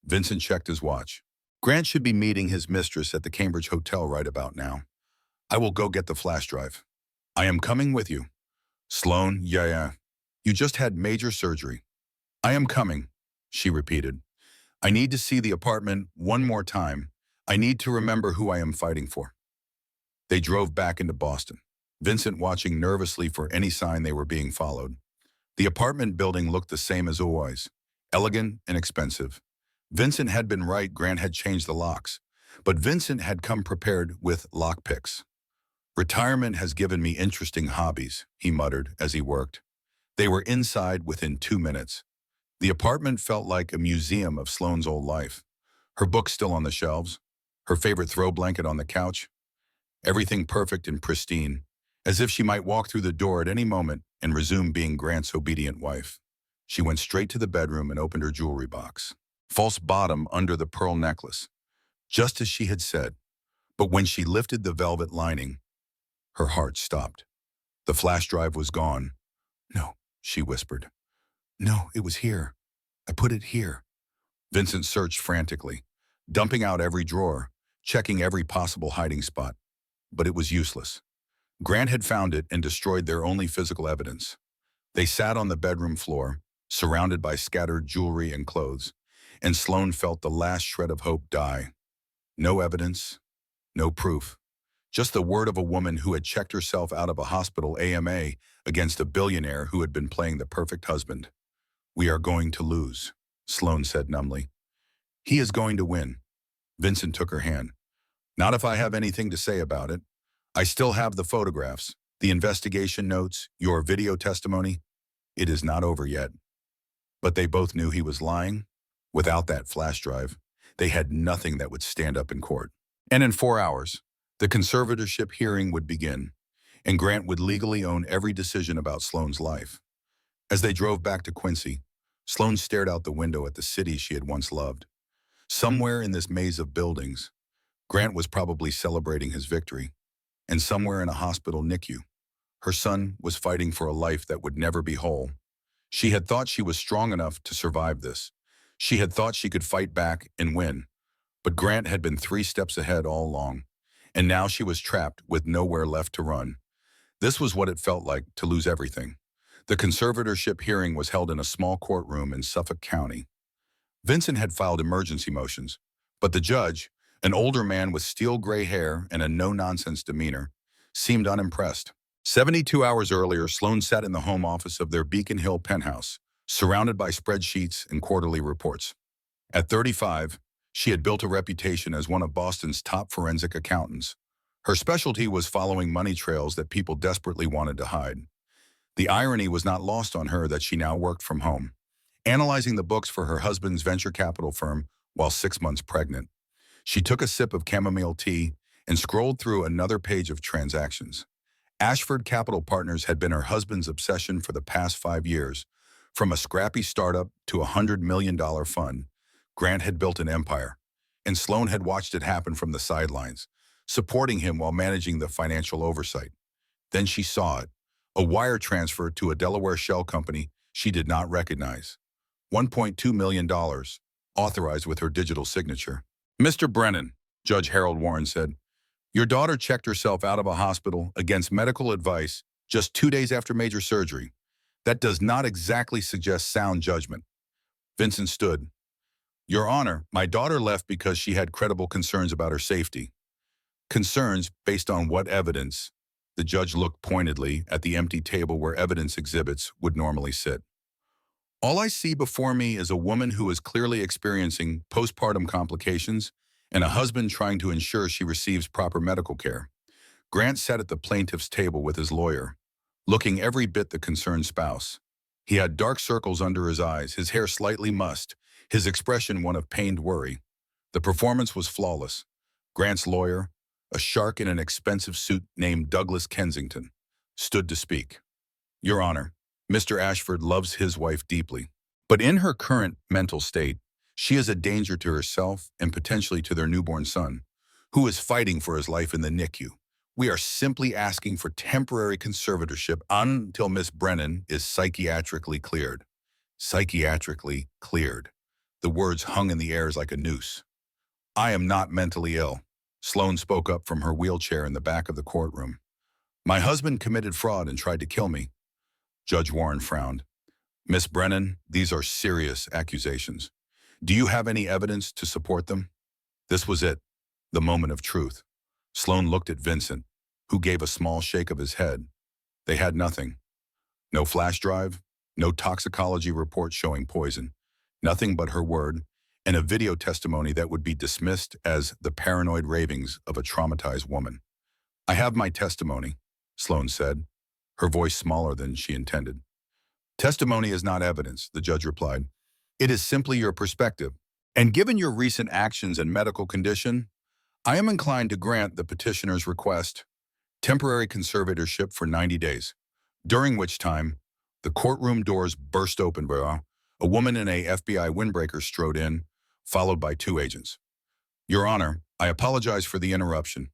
Vincent checked his watch. Grant should be meeting his mistress at the Cambridge Hotel right about now. I will go get the flash drive. I am coming with you. Sloan, yeah. You just had major surgery. I am coming, she repeated. I need to see the apartment one more time. I need to remember who I am fighting for. They drove back into Boston, Vincent watching nervously for any sign they were being followed. The apartment building looked the same as always, elegant and expensive. Vincent had been right, Grant had changed the locks, but Vincent had come prepared with lockpicks. Retirement has given me interesting hobbies, he muttered as he worked. They were inside within 2 minutes. The apartment felt like a museum of Sloan's old life. Her books still on the shelves, her favorite throw blanket on the couch, everything perfect and pristine, as if she might walk through the door at any moment and resume being Grant's obedient wife. She went straight to the bedroom and opened her jewelry box. False bottom under the pearl necklace, just as she had said. But when she lifted the velvet lining, her heart stopped. The flash drive was gone. No, she whispered. No, it was here. I put it here. Vincent searched frantically, dumping out every drawer, checking every possible hiding spot. But it was useless. Grant had found it and destroyed their only physical evidence. They sat on the bedroom floor, surrounded by scattered jewelry and clothes, and Sloan felt the last shred of hope die. No evidence, no proof, Just the word of a woman who had checked herself out of a hospital AMA against a billionaire who had been playing the perfect husband. "We are going to lose," Sloane said numbly. "He is going to win." Vincent took her hand. "Not if I have anything to say about it. I still have the photographs, the investigation notes, your video testimony. It is not over yet." But they both knew he was lying. Without that flash drive, they had nothing that would stand up in court. And in 4 hours, the conservatorship hearing would begin, and Grant would legally own every decision about Sloane's life. As they drove back to Quincy, Sloane stared out the window at the city she had once loved. Somewhere in this maze of buildings, Grant was probably celebrating his victory, and somewhere in a hospital NICU, her son was fighting for a life that would never be whole. She had thought she was strong enough to survive this. She had thought she could fight back and win. But Grant had been 3 steps ahead all along, and now she was trapped with nowhere left to run. This was what it felt like to lose everything. The conservatorship hearing was held in a small courtroom in Suffolk County. Vincent had filed emergency motions, but the judge, an older man with steel gray hair and a no-nonsense demeanor, seemed unimpressed. 72 hours earlier, Sloane sat in the home office of their Beacon Hill penthouse, surrounded by spreadsheets and quarterly reports. At 35, she had built a reputation as one of Boston's top forensic accountants. Her specialty was following money trails that people desperately wanted to hide. The irony was not lost on her that she now worked from home, analyzing the books for her husband's venture capital firm while 6 months pregnant. She took a sip of chamomile tea and scrolled through another page of transactions. Ashford Capital Partners had been her husband's obsession for the past 5 years. From a scrappy startup to a $100 million fund, Grant had built an empire, and Sloane had watched it happen from the sidelines, supporting him while managing the financial oversight. Then she saw it, a wire transfer to a Delaware shell company she did not recognize. $1.2 million, authorized with her digital signature. "Mr. Brennan," Judge Harold Warren said, "your daughter checked herself out of a hospital against medical advice just 2 days after major surgery. That does not exactly suggest sound judgment." Vincent stood. "Your Honor, my daughter left because she had credible concerns about her safety." "Concerns based on what evidence?" The judge looked pointedly at the empty table where evidence exhibits would normally sit. "All I see before me is a woman who is clearly experiencing postpartum complications and a husband trying to ensure she receives proper medical care." Grant sat at the plaintiff's table with his lawyer, looking every bit the concerned spouse. He had dark circles under his eyes, his hair slightly mussed, his expression one of pained worry. The performance was flawless. Grant's lawyer, a shark in an expensive suit named Douglas Kensington, stood to speak. "Your Honor, Mr. Ashford loves his wife deeply, but in her current mental state, she is a danger to herself and potentially to their newborn son, who is fighting for his life in the NICU. We are simply asking for temporary conservatorship until Miss Brennan is psychiatrically cleared." Psychiatrically cleared. The words hung in the air like a noose. "I am not mentally ill," Sloane spoke up from her wheelchair in the back of the courtroom. "My husband committed fraud and tried to kill me." Judge Warren frowned. "Miss Brennan, these are serious accusations. Do you have any evidence to support them?" This was it, the moment of truth. Sloane looked at Vincent, who gave a small shake of his head. They had nothing. No flash drive, no toxicology report showing poison, nothing but her word, and a video testimony that would be dismissed as the paranoid ravings of a traumatized woman. "I have my testimony," Sloane said, her voice smaller than she intended. "Testimony is not evidence," the judge replied. "It is simply your perspective. And given your recent actions and medical condition, I am inclined to grant the petitioner's request, temporary conservatorship for 90 days, during which time the courtroom doors burst open. A woman in a FBI windbreaker strode in, followed by 2 agents. "Your Honor, I apologize for the interruption.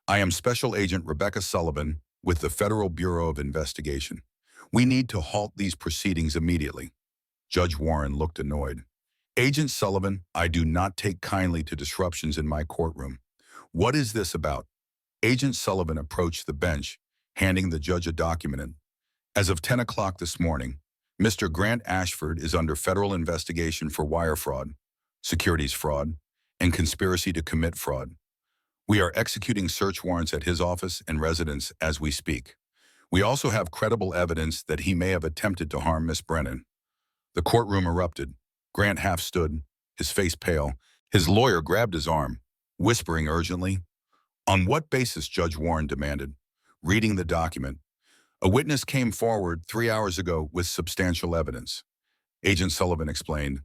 I am Special Agent Rebecca Sullivan with the Federal Bureau of Investigation. We need to halt these proceedings immediately." Judge Warren looked annoyed. "Agent Sullivan, I do not take kindly to disruptions in my courtroom. What is this about?" Agent Sullivan approached the bench, handing the judge a document. "As of 10 o'clock this morning, Mr. Grant Ashford is under federal investigation for wire fraud, securities fraud, and conspiracy to commit fraud. We are executing search warrants at his office and residence as we speak. We also have credible evidence that he may have attempted to harm Miss Brennan. The courtroom erupted. Grant half stood, his face pale. His lawyer grabbed his arm, whispering urgently. On what basis? Judge Warren demanded. Reading the document. A witness came forward 3 hours ago with substantial evidence. Agent Sullivan explained.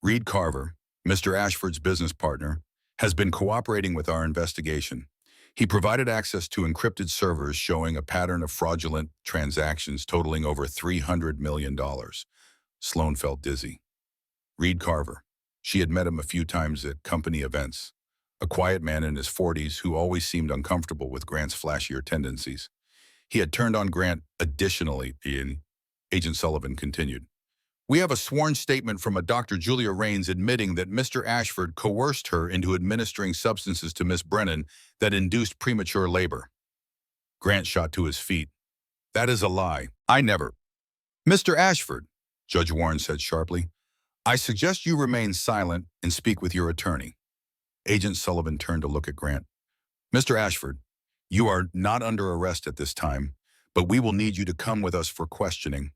Reed Carver, Mr. Ashford's business partner, has been cooperating with our investigation. He provided access to encrypted servers showing a pattern of fraudulent transactions totaling over $300 million. Sloan felt dizzy. Reed Carver. She had met him a few times at company events. A quiet man in his 40s who always seemed uncomfortable with Grant's flashier tendencies. He had turned on Grant additionally, Agent Sullivan continued. We have a sworn statement from a Dr. Julia Raines admitting that Mr. Ashford coerced her into administering substances to Miss Brennan that induced premature labor. Grant shot to his feet. That is a lie. I never. Mr. Ashford, Judge Warren said sharply, I suggest you remain silent and speak with your attorney. Agent Sullivan turned to look at Grant. Mr. Ashford, you are not under arrest at this time, but we will need you to come with us for questioning.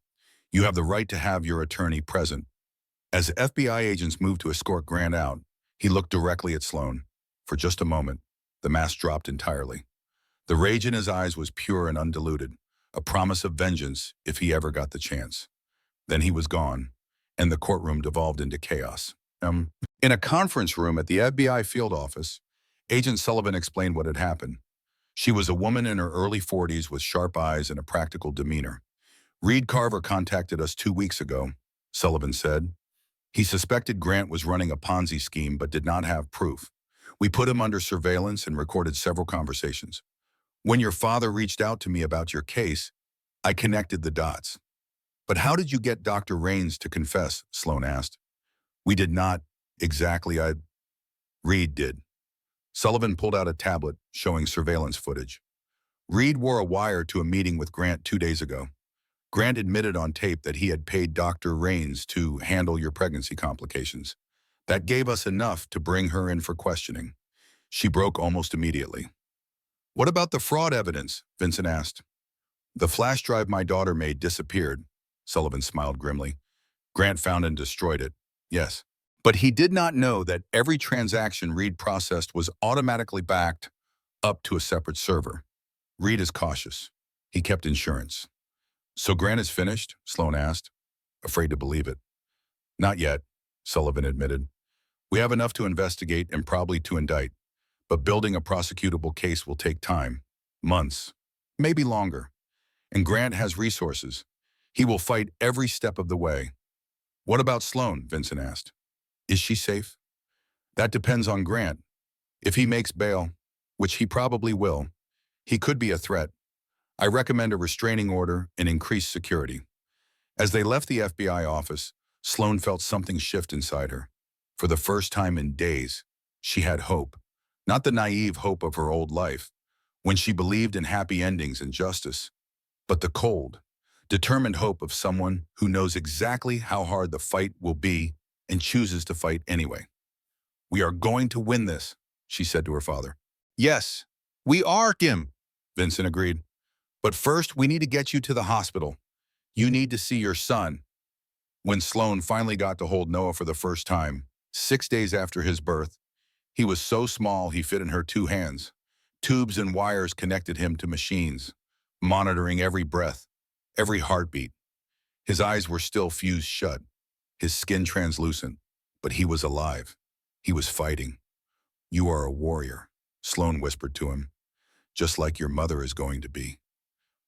You have the right to have your attorney present. As FBI agents moved to escort Grant out, he looked directly at Sloan. For just a moment, the mask dropped entirely. The rage in his eyes was pure and undiluted, a promise of vengeance if he ever got the chance. Then he was gone, and the courtroom devolved into chaos. In a conference room at the FBI field office, Agent Sullivan explained what had happened. She was a woman in her early 40s with sharp eyes and a practical demeanor. Reed Carver contacted us 2 weeks ago, Sullivan said. He suspected Grant was running a Ponzi scheme but did not have proof. We put him under surveillance and recorded several conversations. When your father reached out to me about your case, I connected the dots. But how did you get Dr. Raines to confess? Sloan asked. We did not exactly. Reed did. Sullivan pulled out a tablet showing surveillance footage. Reed wore a wire to a meeting with Grant 2 days ago. Grant admitted on tape that he had paid Dr. Raines to handle your pregnancy complications. That gave us enough to bring her in for questioning. She broke almost immediately. What about the fraud evidence? Vincent asked. The flash drive my daughter made disappeared. Sullivan smiled grimly. Grant found and destroyed it. Yes. But he did not know that every transaction Reed processed was automatically backed up to a separate server. Reed is cautious. He kept insurance. So Grant is finished? Sloan asked, afraid to believe it. Not yet, Sullivan admitted. We have enough to investigate and probably to indict, but building a prosecutable case will take time, months, maybe longer. And Grant has resources. He will fight every step of the way. What about Sloan? Vincent asked. Is she safe? That depends on Grant. If he makes bail, which he probably will, he could be a threat. I recommend a restraining order and increased security. As they left the FBI office, Sloan felt something shift inside her. For the first time in days, she had hope. Not the naive hope of her old life, when she believed in happy endings and justice, but the cold, determined hope of someone who knows exactly how hard the fight will be and chooses to fight anyway. We are going to win this, she said to her father. Yes, we are, Kim, Vincent agreed. But first, we need to get you to the hospital. You need to see your son. When Sloan finally got to hold Noah for the first time, 6 days after his birth, he was so small he fit in her 2 hands. Tubes and wires connected him to machines, monitoring every breath, every heartbeat. His eyes were still fused shut, his skin translucent, but he was alive. He was fighting. You are a warrior, Sloan whispered to him, just like your mother is going to be.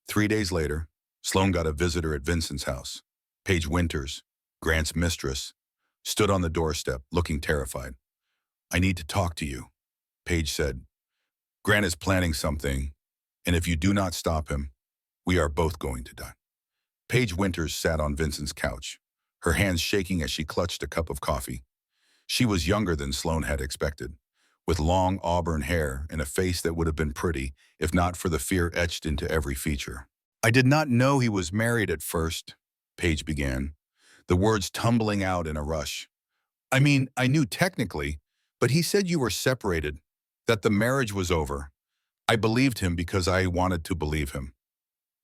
3 days later, Sloan got a visitor at Vincent's house. Paige Winters, Grant's mistress, stood on the doorstep, looking terrified. I need to talk to you, Paige said. Grant is planning something, and if you do not stop him, we are both going to die. Paige Winters sat on Vincent's couch, her hands shaking as she clutched a cup of coffee. She was younger than Sloan had expected, with long auburn hair and a face that would have been pretty if not for the fear etched into every feature. I did not know he was married at first, Paige began, the words tumbling out in a rush. I mean, I knew technically, but he said you were separated. that the marriage was over. I believed him because I wanted to believe him.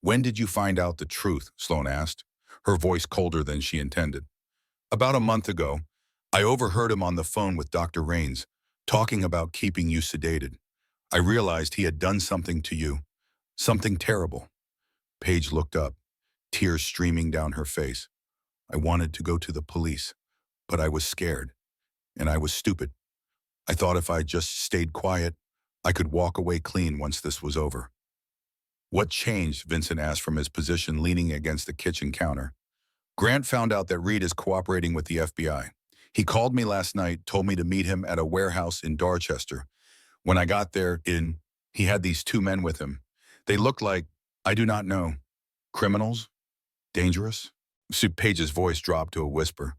When did you find out the truth? Sloan asked, her voice colder than she intended. About a month ago, I overheard him on the phone with Dr. Rains, talking about keeping you sedated. I realized he had done something to you, something terrible. Paige looked up, tears streaming down her face. I wanted to go to the police, but I was scared, and I was stupid. I thought if I just stayed quiet, I could walk away clean once this was over. What changed? Vincent asked from his position leaning against the kitchen counter. Grant found out that Reed is cooperating with the FBI. He called me last night, told me to meet him at a warehouse in Dorchester. When I got there, he had these two men with him. They looked like, I do not know, criminals? Dangerous? Sue Page's voice dropped to a whisper.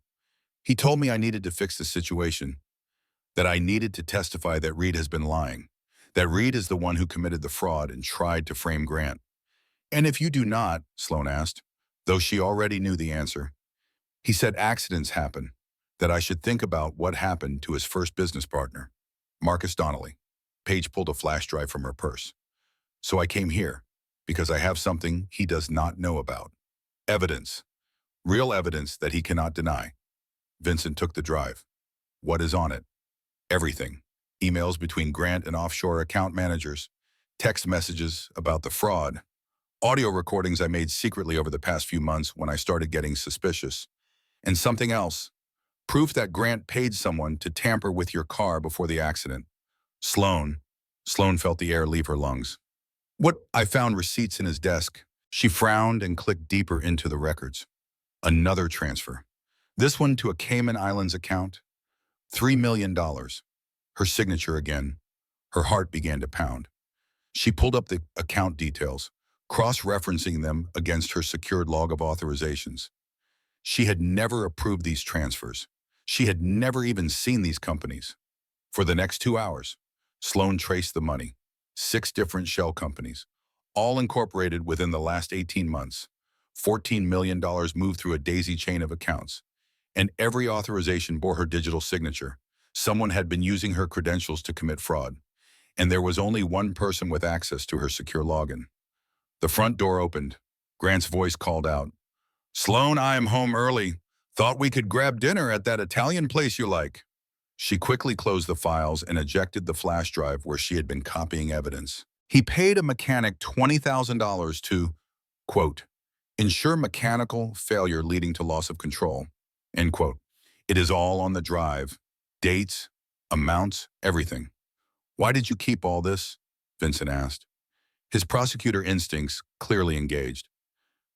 He told me I needed to fix the situation, that I needed to testify that Reed has been lying, that Reed is the one who committed the fraud and tried to frame Grant. And if you do not, Sloan asked, though she already knew the answer. He said accidents happen, that I should think about what happened to his first business partner, Marcus Donnelly. Paige pulled a flash drive from her purse. So I came here, because I have something he does not know about. Evidence. Real evidence that he cannot deny. Vincent took the drive. What is on it? Everything. Emails between Grant and offshore account managers, text messages about the fraud, audio recordings I made secretly over the past few months when I started getting suspicious, and something else. Proof that Grant paid someone to tamper with your car before the accident. Sloan felt the air leave her lungs. I found receipts in his desk. She frowned and clicked deeper into the records. Another transfer. This one to a Cayman Islands account. $3 million. Her signature again. Her heart began to pound. She pulled up the account details, cross-referencing them against her secured log of authorizations. She had never approved these transfers. She had never even seen these companies. For the next 2 hours, Sloan traced the money. 6 different shell companies, all incorporated within the last 18 months. $14 million moved through a daisy chain of accounts. And every authorization bore her digital signature. Someone had been using her credentials to commit fraud. And there was only one person with access to her secure login. The front door opened. Grant's voice called out, Sloan, I am home early. Thought we could grab dinner at that Italian place you like. She quickly closed the files and ejected the flash drive where she had been copying evidence. He paid a mechanic $20,000 to, quote, ensure mechanical failure leading to loss of control, end quote. It is all on the drive. Dates, amounts, everything. Why did you keep all this? Vincent asked. His prosecutor instincts clearly engaged.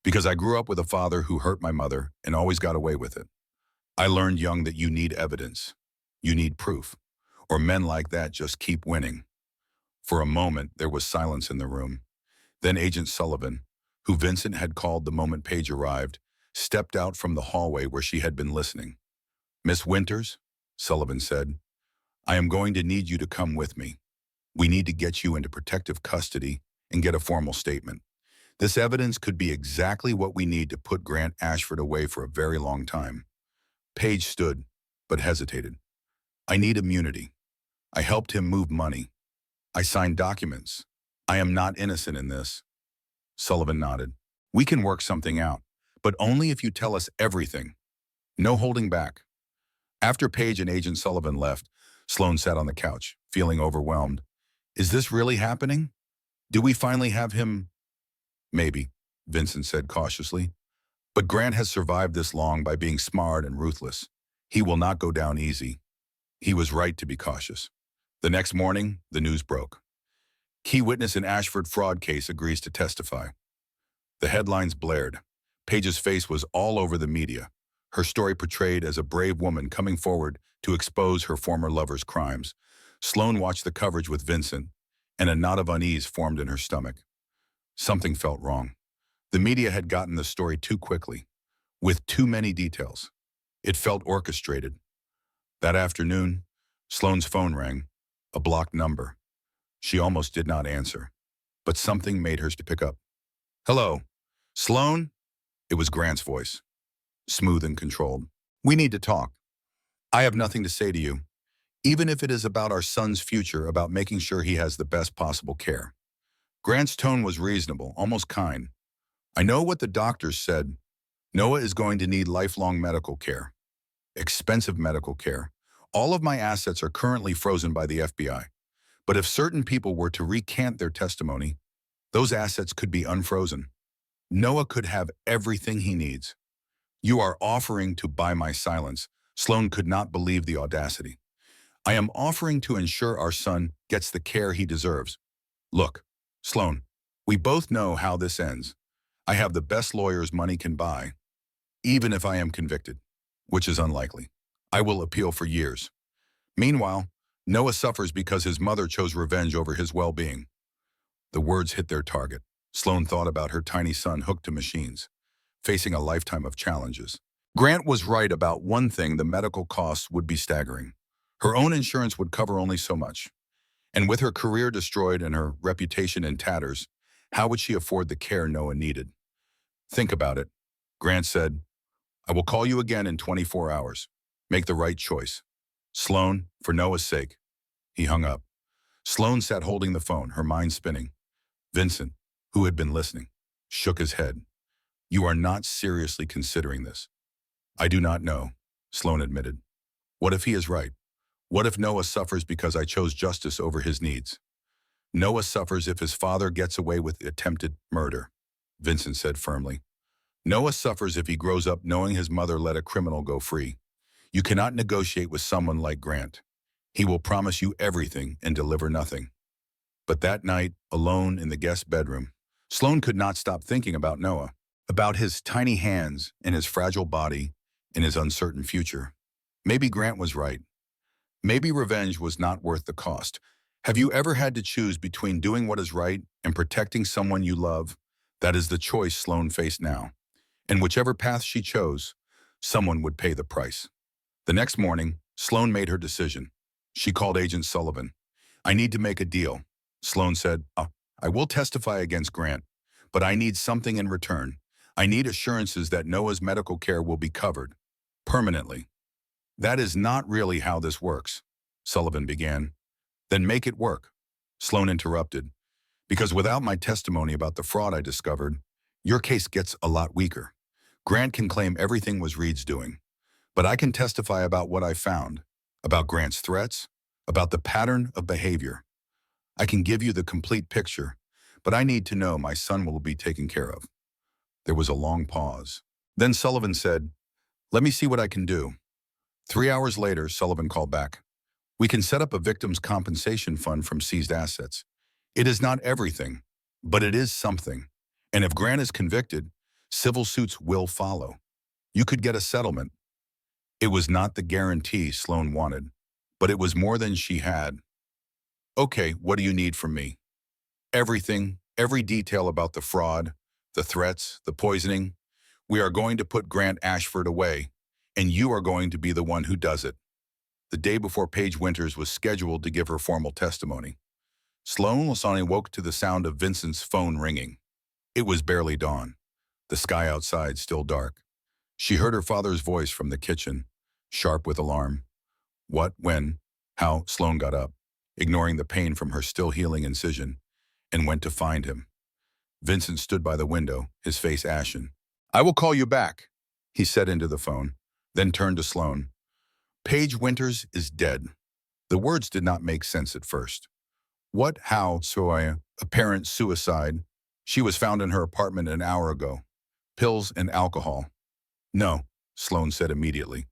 Because I grew up with a father who hurt my mother and always got away with it. I learned young that you need evidence. You need proof. Or men like that just keep winning. For a moment, there was silence in the room. Then Agent Sullivan, who Vincent had called the moment Paige arrived, stepped out from the hallway where she had been listening. Miss Winters, Sullivan said, I am going to need you to come with me. We need to get you into protective custody and get a formal statement. This evidence could be exactly what we need to put Grant Ashford away for a very long time. Paige stood, but hesitated. I need immunity. I helped him move money. I signed documents. I am not innocent in this. Sullivan nodded. We can work something out, but only if you tell us everything. No holding back. After Paige and Agent Sullivan left, Sloan sat on the couch, feeling overwhelmed. Is this really happening? Do we finally have him? Maybe, Vincent said cautiously. But Grant has survived this long by being smart and ruthless. He will not go down easy. He was right to be cautious. The next morning, the news broke. Key witness in Ashford fraud case agrees to testify. The headlines blared. Paige's face was all over the media, her story portrayed as a brave woman coming forward to expose her former lover's crimes. Sloan watched the coverage with Vincent, and a knot of unease formed in her stomach. Something felt wrong. The media had gotten the story too quickly, with too many details. It felt orchestrated. That afternoon, Sloan's phone rang, a blocked number. She almost did not answer, but something made her to pick up. Hello, Sloan? It was Grant's voice, smooth and controlled. We need to talk. I have nothing to say to you. even if it is about our son's future, about making sure he has the best possible care. Grant's tone was reasonable, almost kind. I know what the doctors said. Noah is going to need lifelong medical care, expensive medical care. All of my assets are currently frozen by the FBI. But if certain people were to recant their testimony, those assets could be unfrozen. Noah could have everything he needs. You are offering to buy my silence. Sloan could not believe the audacity. I am offering to ensure our son gets the care he deserves. Look, Sloan, we both know how this ends. I have the best lawyers money can buy, even if I am convicted, which is unlikely. I will appeal for years. Meanwhile, Noah suffers because his mother chose revenge over his well-being. The words hit their target. Sloan thought about her tiny son hooked to machines, facing a lifetime of challenges. Grant was right about one thing: the medical costs would be staggering. Her own insurance would cover only so much. And with her career destroyed and her reputation in tatters, how would she afford the care Noah needed? Think about it. Grant said, I will call you again in 24 hours. Make the right choice. Sloan, for Noah's sake. He hung up. Sloan sat holding the phone, her mind spinning. Vincent, who had been listening, shook his head. You are not seriously considering this. I do not know, Sloan admitted. What if he is right? What if Noah suffers because I chose justice over his needs? Noah suffers if his father gets away with attempted murder, Vincent said firmly. Noah suffers if he grows up knowing his mother let a criminal go free. You cannot negotiate with someone like Grant. He will promise you everything and deliver nothing. But that night, alone in the guest bedroom, Sloan could not stop thinking about Noah, about his tiny hands and his fragile body and his uncertain future. Maybe Grant was right. Maybe revenge was not worth the cost. Have you ever had to choose between doing what is right and protecting someone you love? That is the choice Sloan faced now. And whichever path she chose, someone would pay the price. The next morning, Sloan made her decision. She called Agent Sullivan. I need to make a deal. Sloan said, I will testify against Grant, but I need something in return. I need assurances that Noah's medical care will be covered, permanently. That is not really how this works, Sullivan began. Then make it work, Sloan interrupted. Because without my testimony about the fraud I discovered, your case gets a lot weaker. Grant can claim everything was Reed's doing, but I can testify about what I found, about Grant's threats, about the pattern of behavior. I can give you the complete picture, but I need to know my son will be taken care of. There was a long pause. Then Sullivan said, let me see what I can do. 3 hours later, Sullivan called back. We can set up a victim's compensation fund from seized assets. It is not everything, but it is something. And if Grant is convicted, civil suits will follow. You could get a settlement. It was not the guarantee Sloan wanted, but it was more than she had. Okay, what do you need from me? Everything, every detail about the fraud, the threats, the poisoning. We are going to put Grant Ashford away, and you are going to be the one who does it. The day before Paige Winters was scheduled to give her formal testimony, Sloan Lasani woke to the sound of Vincent's phone ringing. It was barely dawn, the sky outside still dark. She heard her father's voice from the kitchen, sharp with alarm. What, when, how? Sloan got up, ignoring the pain from her still healing incision, and went to find him. Vincent stood by the window, his face ashen. I will call you back, he said into the phone, then turned to Sloan. Paige Winters is dead. The words did not make sense at first. What, how? So apparent suicide. She was found in her apartment an hour ago. Pills and alcohol. No, Sloan said immediately.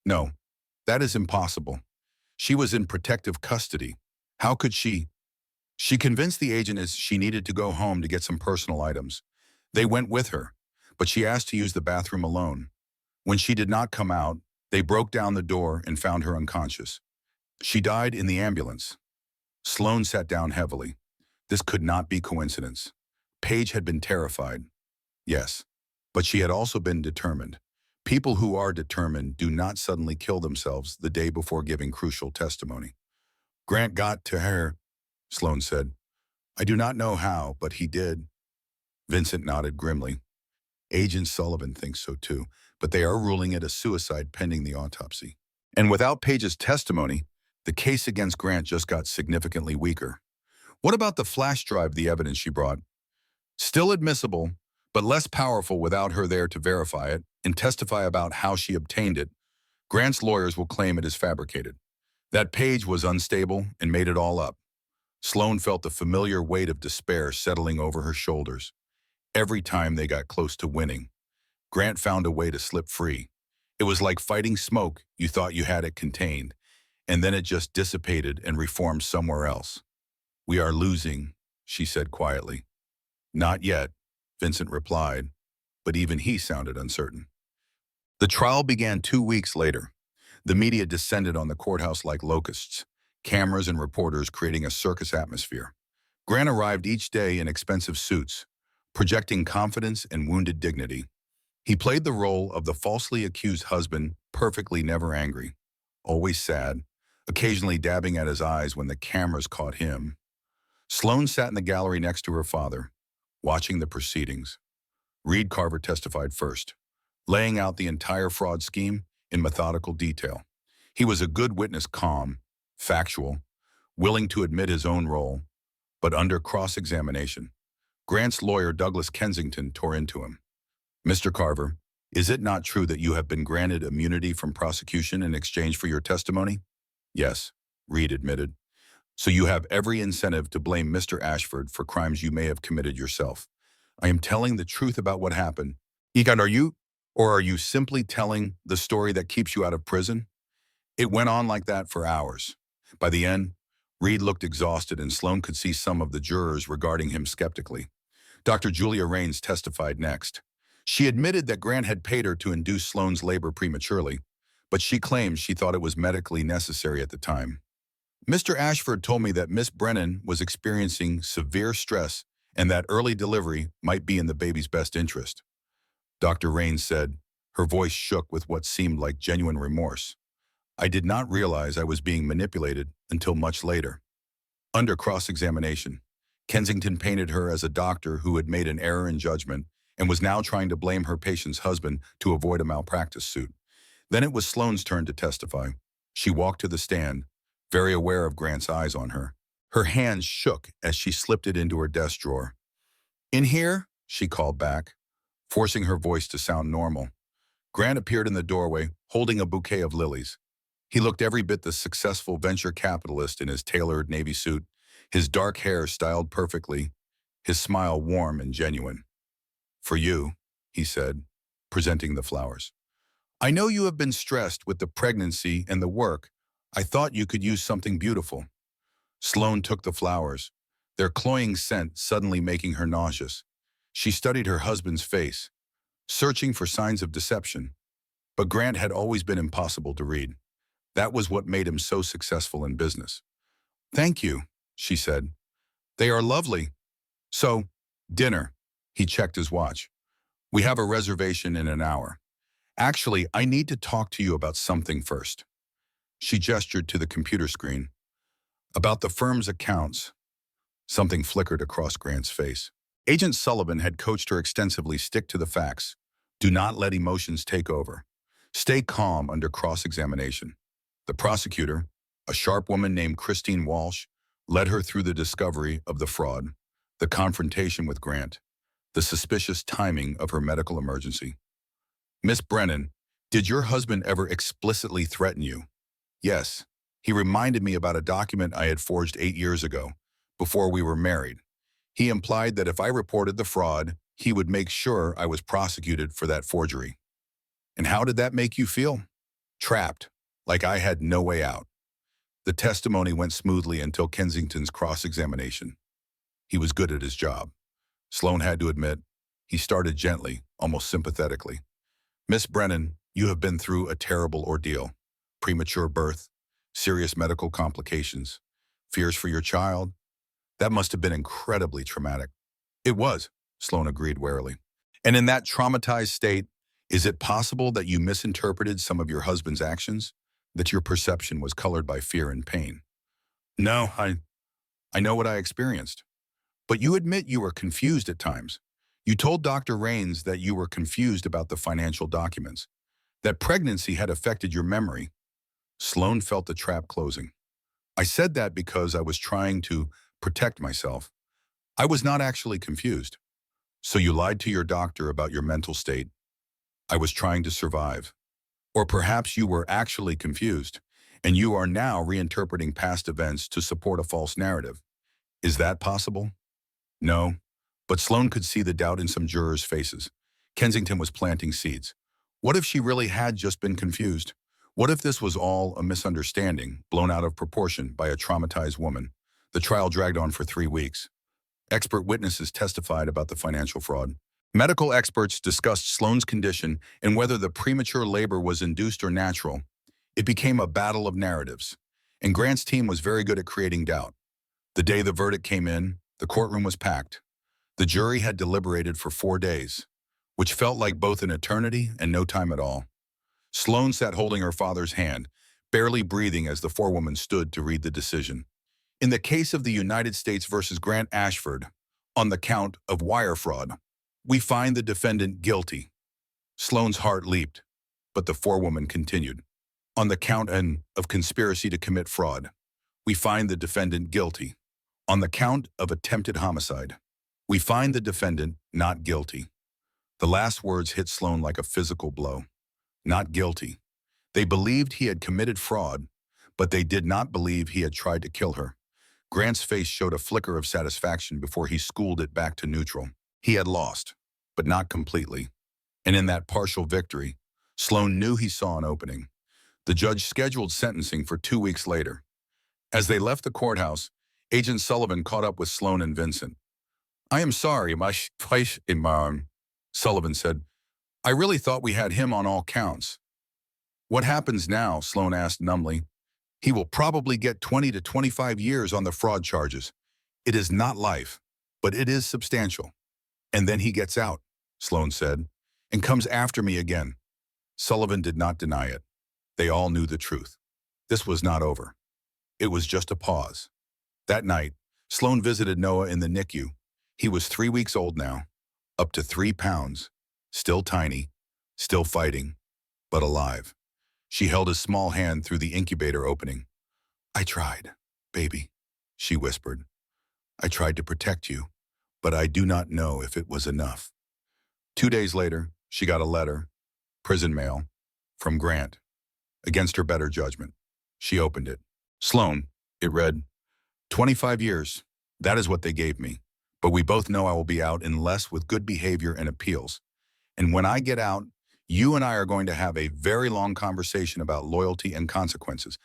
No, that is impossible. She was in protective custody. How could she? She convinced the agent as she needed to go home to get some personal items. They went with her, but she asked to use the bathroom alone. When she did not come out, they broke down the door and found her unconscious. She died in the ambulance. Sloan sat down heavily. This could not be coincidence. Paige had been terrified. Yes, but she had also been determined. People who are determined do not suddenly kill themselves the day before giving crucial testimony. Grant got to her, Sloan said. I do not know how, but he did. Vincent nodded grimly. Agent Sullivan thinks so too, but they are ruling it a suicide pending the autopsy. And without Paige's testimony, The case against Grant just got significantly weaker. What about the flash drive, the evidence she brought? Still admissible, but less powerful without her there to verify it and testify about how she obtained it. Grant's lawyers will claim it is fabricated. That page was unstable and made it all up. Sloan felt the familiar weight of despair settling over her shoulders. Every time they got close to winning, Grant found a way to slip free. It was like fighting smoke. You thought you had it contained, and then it just dissipated and reformed somewhere else. "We are losing," she said quietly. "Not yet," Vincent replied, but even he sounded uncertain. The trial began 2 weeks later. The media descended on the courthouse like locusts, cameras and reporters creating a circus atmosphere. Grant arrived each day in expensive suits, projecting confidence and wounded dignity. He played the role of the falsely accused husband, perfectly never angry, always sad, occasionally dabbing at his eyes when the cameras caught him. Sloan sat in the gallery next to her father, watching the proceedings. Reed Carver testified first, laying out the entire fraud scheme in methodical detail. He was a good witness, calm, factual, willing to admit his own role, but under cross-examination, Grant's lawyer, Douglas Kensington, tore into him. "Mr. Carver, is it not true that you have been granted immunity from prosecution in exchange for your testimony?" "Yes," Reed admitted. "So you have every incentive to blame Mr. Ashford for crimes you may have committed yourself." "I am telling the truth about what happened." "Egon, are you simply telling the story that keeps you out of prison?" It went on like that for hours. By the end, Reed looked exhausted and Sloan could see some of the jurors regarding him skeptically. Dr. Julia Raines testified next. She admitted that Grant had paid her to induce Sloan's labor prematurely, but she claimed she thought it was medically necessary at the time. "Mr. Ashford told me that Miss Brennan was experiencing severe stress and that early delivery might be in the baby's best interest," Dr. Raines said, her voice shook with what seemed like genuine remorse. "I did not realize I was being manipulated until much later." Under cross-examination, Kensington painted her as a doctor who had made an error in judgment and was now trying to blame her patient's husband to avoid a malpractice suit. Then it was Sloan's turn to testify. She walked to the stand, very aware of Grant's eyes on her. Her hands shook as she slipped it into her desk drawer. "In here?" she called back, forcing her voice to sound normal. Grant appeared in the doorway, holding a bouquet of lilies. He looked every bit the successful venture capitalist in his tailored navy suit, his dark hair styled perfectly, his smile warm and genuine. "For you," he said, presenting the flowers. "I know you have been stressed with the pregnancy and the work. I thought you could use something beautiful." Sloan took the flowers, their cloying scent suddenly making her nauseous. She studied her husband's face, searching for signs of deception. But Grant had always been impossible to read. That was what made him so successful in business. "Thank you," she said. "They are lovely. So, dinner." He checked his watch. "We have a reservation in an hour. Actually, I need to talk to you about something first." She gestured to the computer screen. "About the firm's accounts." Something flickered across Grant's face. Agent Sullivan had coached her extensively. Stick to the facts. Do not let emotions take over. Stay calm under cross-examination. The prosecutor, a sharp woman named Christine Walsh, led her through the discovery of the fraud, the confrontation with Grant, the suspicious timing of her medical emergency. "Miss Brennan, did your husband ever explicitly threaten you?" "Yes. He reminded me about a document I had forged 8 years ago, before we were married. He implied that if I reported the fraud, he would make sure I was prosecuted for that forgery." "And how did that make you feel?" "Trapped, like I had no way out." The testimony went smoothly until Kensington's cross-examination. He was good at his job. Sloan had to admit, he started gently, almost sympathetically. "Miss Brennan, you have been through a terrible ordeal. Premature birth, serious medical complications, fears for your child. That must have been incredibly traumatic." "It was," Sloan agreed warily. "And in that traumatized state, is it possible that you misinterpreted some of your husband's actions? That your perception was colored by fear and pain?" "No, I know what I experienced." "But you admit you were confused at times. You told Dr. Raines that you were confused about the financial documents, that pregnancy had affected your memory." Sloan felt the trap closing. I said that because I was trying to protect myself. I was not actually confused. So you lied to your doctor about your mental state. I was trying to survive. Or perhaps you were actually confused, and you are now reinterpreting past events to support a false narrative. Is that possible? No. But Sloan could see the doubt in some jurors' faces. Kensington was planting seeds. What if she really had just been confused? What if this was all a misunderstanding, blown out of proportion by a traumatized woman? The trial dragged on for 3 weeks. Expert witnesses testified about the financial fraud. Medical experts discussed Sloan's condition and whether the premature labor was induced or natural. It became a battle of narratives. And Grant's team was very good at creating doubt. The day the verdict came in, the courtroom was packed. The jury had deliberated for 4 days, which felt like both an eternity and no time at all. Sloan sat holding her father's hand, barely breathing as the forewoman stood to read the decision. In the case of the United States versus Grant Ashford, on the count of wire fraud, we find the defendant guilty. Sloan's heart leaped, but the forewoman continued. On the count of conspiracy to commit fraud, we find the defendant guilty. On the count of attempted homicide, we find the defendant not guilty. The last words hit Sloan like a physical blow. Not guilty. They believed he had committed fraud, but they did not believe he had tried to kill her. Grant's face showed a flicker of satisfaction before he schooled it back to neutral. He had lost, but not completely. And in that partial victory, Sloan knew he saw an opening. The judge scheduled sentencing for 2 weeks later. As they left the courthouse, Agent Sullivan caught up with Sloan and Vincent. "I am sorry, Sullivan said. "I really thought we had him on all counts." "What happens now?" Sloan asked numbly. "He will probably get 20 to 25 years on the fraud charges. It is not life, but it is substantial. And then he gets out," Sloan said, "and comes after me again." Sullivan did not deny it. They all knew the truth. This was not over. It was just a pause. That night, Sloan visited Noah in the NICU. He was 3 weeks old now, up to 3 pounds, still tiny, still fighting, but alive. She held his small hand through the incubator opening. "I tried, baby," she whispered. "I tried to protect you, but I do not know if it was enough." 2 days later, she got a letter, prison mail, from Grant. Against her better judgment, she opened it. "Sloan," it read, "25 years. That is what they gave me. But we both know I will be out unless with good behavior and appeals. And when I get out, you and I are going to have a very long conversation about loyalty and consequences.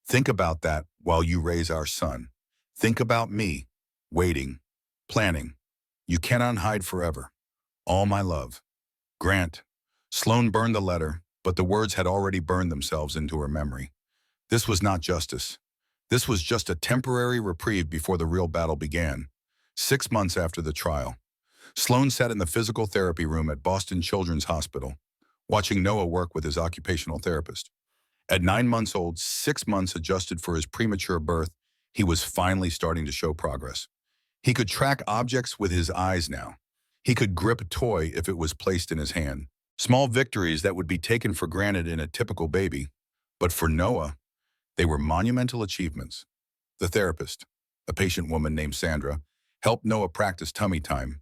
Think about that while you raise our son. Think about me, waiting, planning. You cannot hide forever. All my love. Grant." Sloan burned the letter, but the words had already burned themselves into her memory. This was not justice. This was just a temporary reprieve before the real battle began. 6 months after the trial, Sloan sat in the physical therapy room at Boston Children's Hospital, watching Noah work with his occupational therapist. At 9 months old, 6 months adjusted for his premature birth, he was finally starting to show progress. He could track objects with his eyes now. He could grip a toy if it was placed in his hand. Small victories that would be taken for granted in a typical baby. But for Noah, they were monumental achievements. The therapist, a patient woman named Sandra, helped Noah practice tummy time.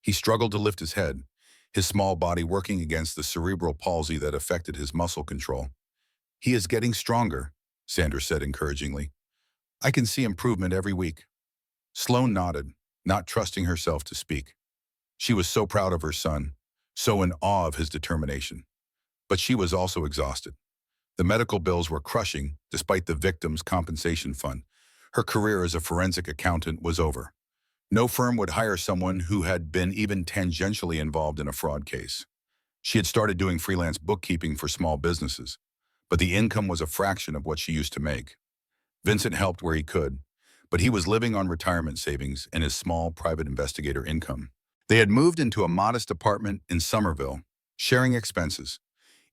He struggled to lift his head, his small body working against the cerebral palsy that affected his muscle control. "He is getting stronger," Sandra said encouragingly. "I can see improvement every week." Sloan nodded, not trusting herself to speak. She was so proud of her son, so in awe of his determination. But she was also exhausted. The medical bills were crushing, despite the victim's compensation fund. Her career as a forensic accountant was over. No firm would hire someone who had been even tangentially involved in a fraud case. She had started doing freelance bookkeeping for small businesses, but the income was a fraction of what she used to make. Vincent helped where he could, but he was living on retirement savings and his small private investigator income. They had moved into a modest apartment in Somerville, sharing expenses.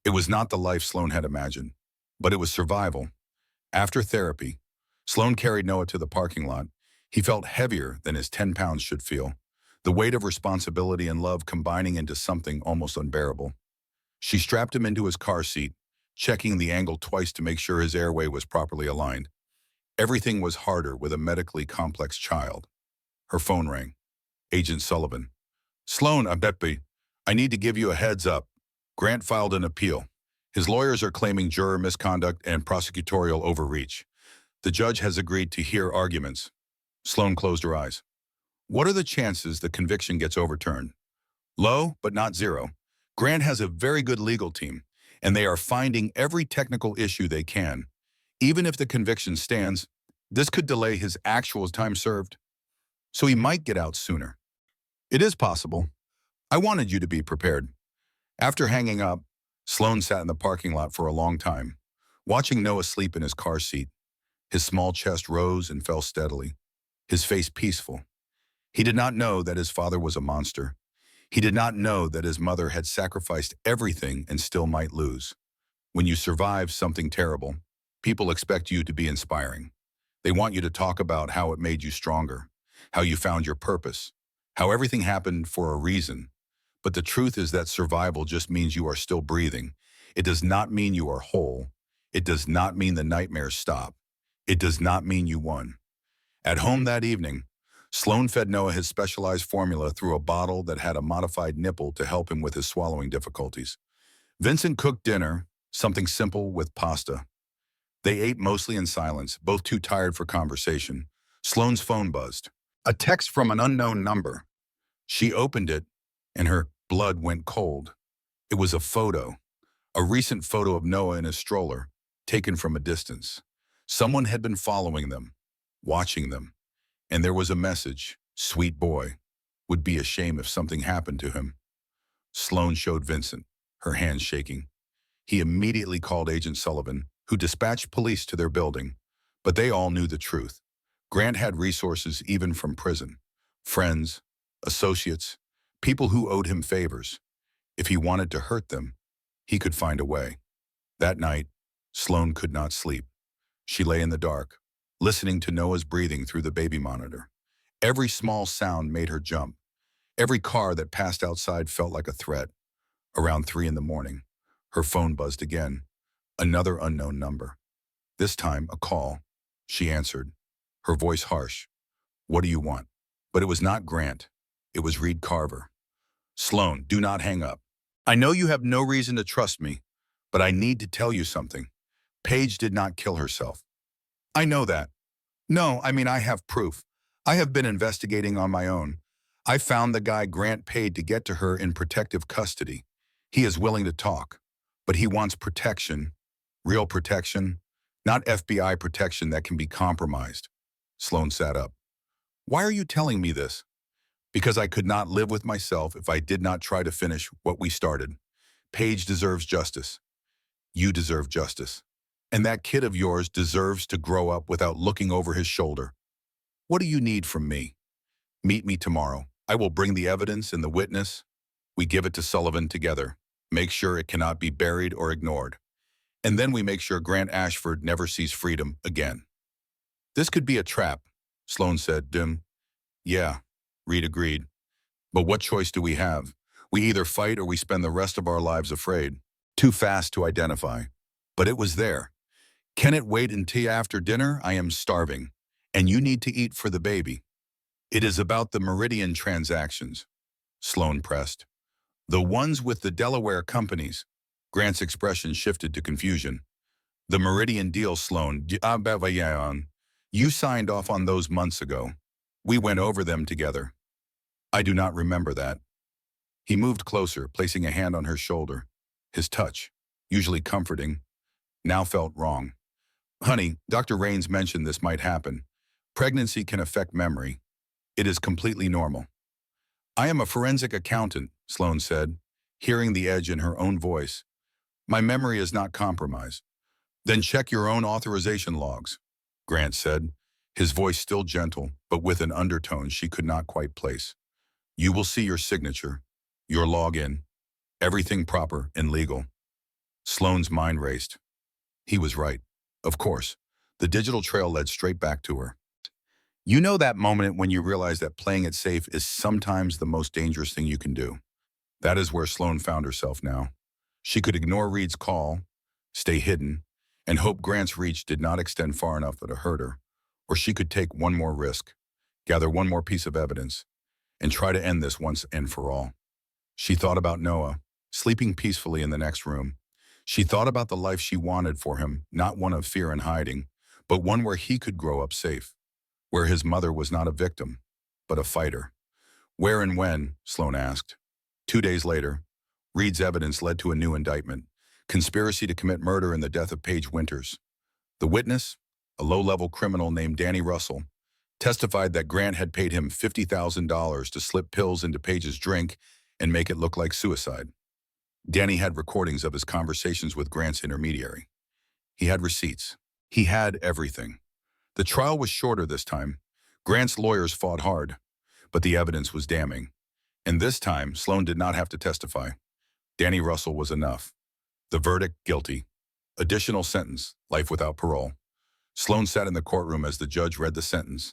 It was not the life Sloan had imagined, but it was survival. After therapy, Sloan carried Noah to the parking lot. He felt heavier than his 10 pounds should feel, the weight of responsibility and love combining into something almost unbearable. She strapped him into his car seat, checking the angle twice to make sure his airway was properly aligned. Everything was harder with a medically complex child. Her phone rang. Agent Sullivan. Sloan, I need to give you a heads up. Grant filed an appeal. His lawyers are claiming juror misconduct and prosecutorial overreach. The judge has agreed to hear arguments. Sloan closed her eyes. What are the chances the conviction gets overturned? Low, but not zero. Grant has a very good legal team, and they are finding every technical issue they can. Even if the conviction stands, this could delay his actual time served, so he might get out sooner. It is possible. I wanted you to be prepared. After hanging up, Sloan sat in the parking lot for a long time, watching Noah sleep in his car seat. His small chest rose and fell steadily, his face peaceful. He did not know that his father was a monster. He did not know that his mother had sacrificed everything and still might lose. When you survive something terrible, people expect you to be inspiring. They want you to talk about how it made you stronger, how you found your purpose, how everything happened for a reason. But the truth is that survival just means you are still breathing. It does not mean you are whole. It does not mean the nightmares stop. It does not mean you won. At home that evening, Sloan fed Noah his specialized formula through a bottle that had a modified nipple to help him with his swallowing difficulties. Vincent cooked dinner, something simple with pasta. They ate mostly in silence, both too tired for conversation. Sloan's phone buzzed. A text from an unknown number. She opened it, and her blood went cold. It was a recent photo of Noah in his stroller, taken from a distance. Someone had been following them, watching them, and there was a message, "Sweet boy, would be a shame if something happened to him." Sloan showed Vincent, her hands shaking. He immediately called Agent Sullivan, who dispatched police to their building, but they all knew the truth. Grant had resources even from prison, friends, associates, people who owed him favors. If he wanted to hurt them, he could find a way. That night, Sloan could not sleep. She lay in the dark, listening to Noah's breathing through the baby monitor. Every small sound made her jump. Every car that passed outside felt like a threat. Around 3 in the morning, her phone buzzed again. Another unknown number. This time, a call. She answered, her voice harsh. "What do you want?" But it was not Grant. It was Reed Carver. "Sloan, do not hang up. I know you have no reason to trust me, but I need to tell you something. Paige did not kill herself." "I know that." "No, I have proof. I have been investigating on my own. I found the guy Grant paid to get to her in protective custody. He is willing to talk, but he wants protection, real protection, not FBI protection that can be compromised." Sloan sat up. "Why are you telling me this?" "Because I could not live with myself if I did not try to finish what we started. Paige deserves justice. You deserve justice. And that kid of yours deserves to grow up without looking over his shoulder. What do you need from me? Meet me tomorrow. I will bring the evidence and the witness. We give it to Sullivan together. Make sure it cannot be buried or ignored. And then we make sure Grant Ashford never sees freedom again." "This could be a trap," Sloan said, dim. "Yeah," Reed agreed. "But what choice do we have? We either fight or we spend the rest of our lives afraid. Too fast to identify. But it was there. Can it wait until after dinner? I am starving, and you need to eat for the baby." "It is about the Meridian transactions," Sloan pressed. "The ones with the Delaware companies." Grant's expression shifted to confusion. "The Meridian deal, Sloan. You signed off on those months ago. We went over them together." "I do not remember that." He moved closer, placing a hand on her shoulder. His touch, usually comforting, now felt wrong. "Honey, Dr. Raines mentioned this might happen. Pregnancy can affect memory. It is completely normal." "I am a forensic accountant," Sloan said, hearing the edge in her own voice. "My memory is not compromised." "Then check your own authorization logs," Grant said, his voice still gentle, but with an undertone she could not quite place. "You will see your signature, your login, everything proper and legal." Sloan's mind raced. He was right. Of course, the digital trail led straight back to her. You know that moment when you realize that playing it safe is sometimes the most dangerous thing you can do. That is where Sloan found herself now. She could ignore Reed's call, stay hidden, and hope Grant's reach did not extend far enough to hurt her. Or she could take one more risk, gather one more piece of evidence, and try to end this once and for all. She thought about Noah, sleeping peacefully in the next room. She thought about the life she wanted for him, not one of fear and hiding, but one where he could grow up safe, where his mother was not a victim, but a fighter. Where and when, Sloan asked. 2 days later, Reed's evidence led to a new indictment, conspiracy to commit murder in the death of Paige Winters. The witness, a low-level criminal named Danny Russell, testified that Grant had paid him $50,000 to slip pills into Paige's drink and make it look like suicide. Danny had recordings of his conversations with Grant's intermediary. He had receipts. He had everything. The trial was shorter this time. Grant's lawyers fought hard, but the evidence was damning. And this time, Sloan did not have to testify. Danny Russell was enough. The verdict, guilty. Additional sentence, life without parole. Sloan sat in the courtroom as the judge read the sentence,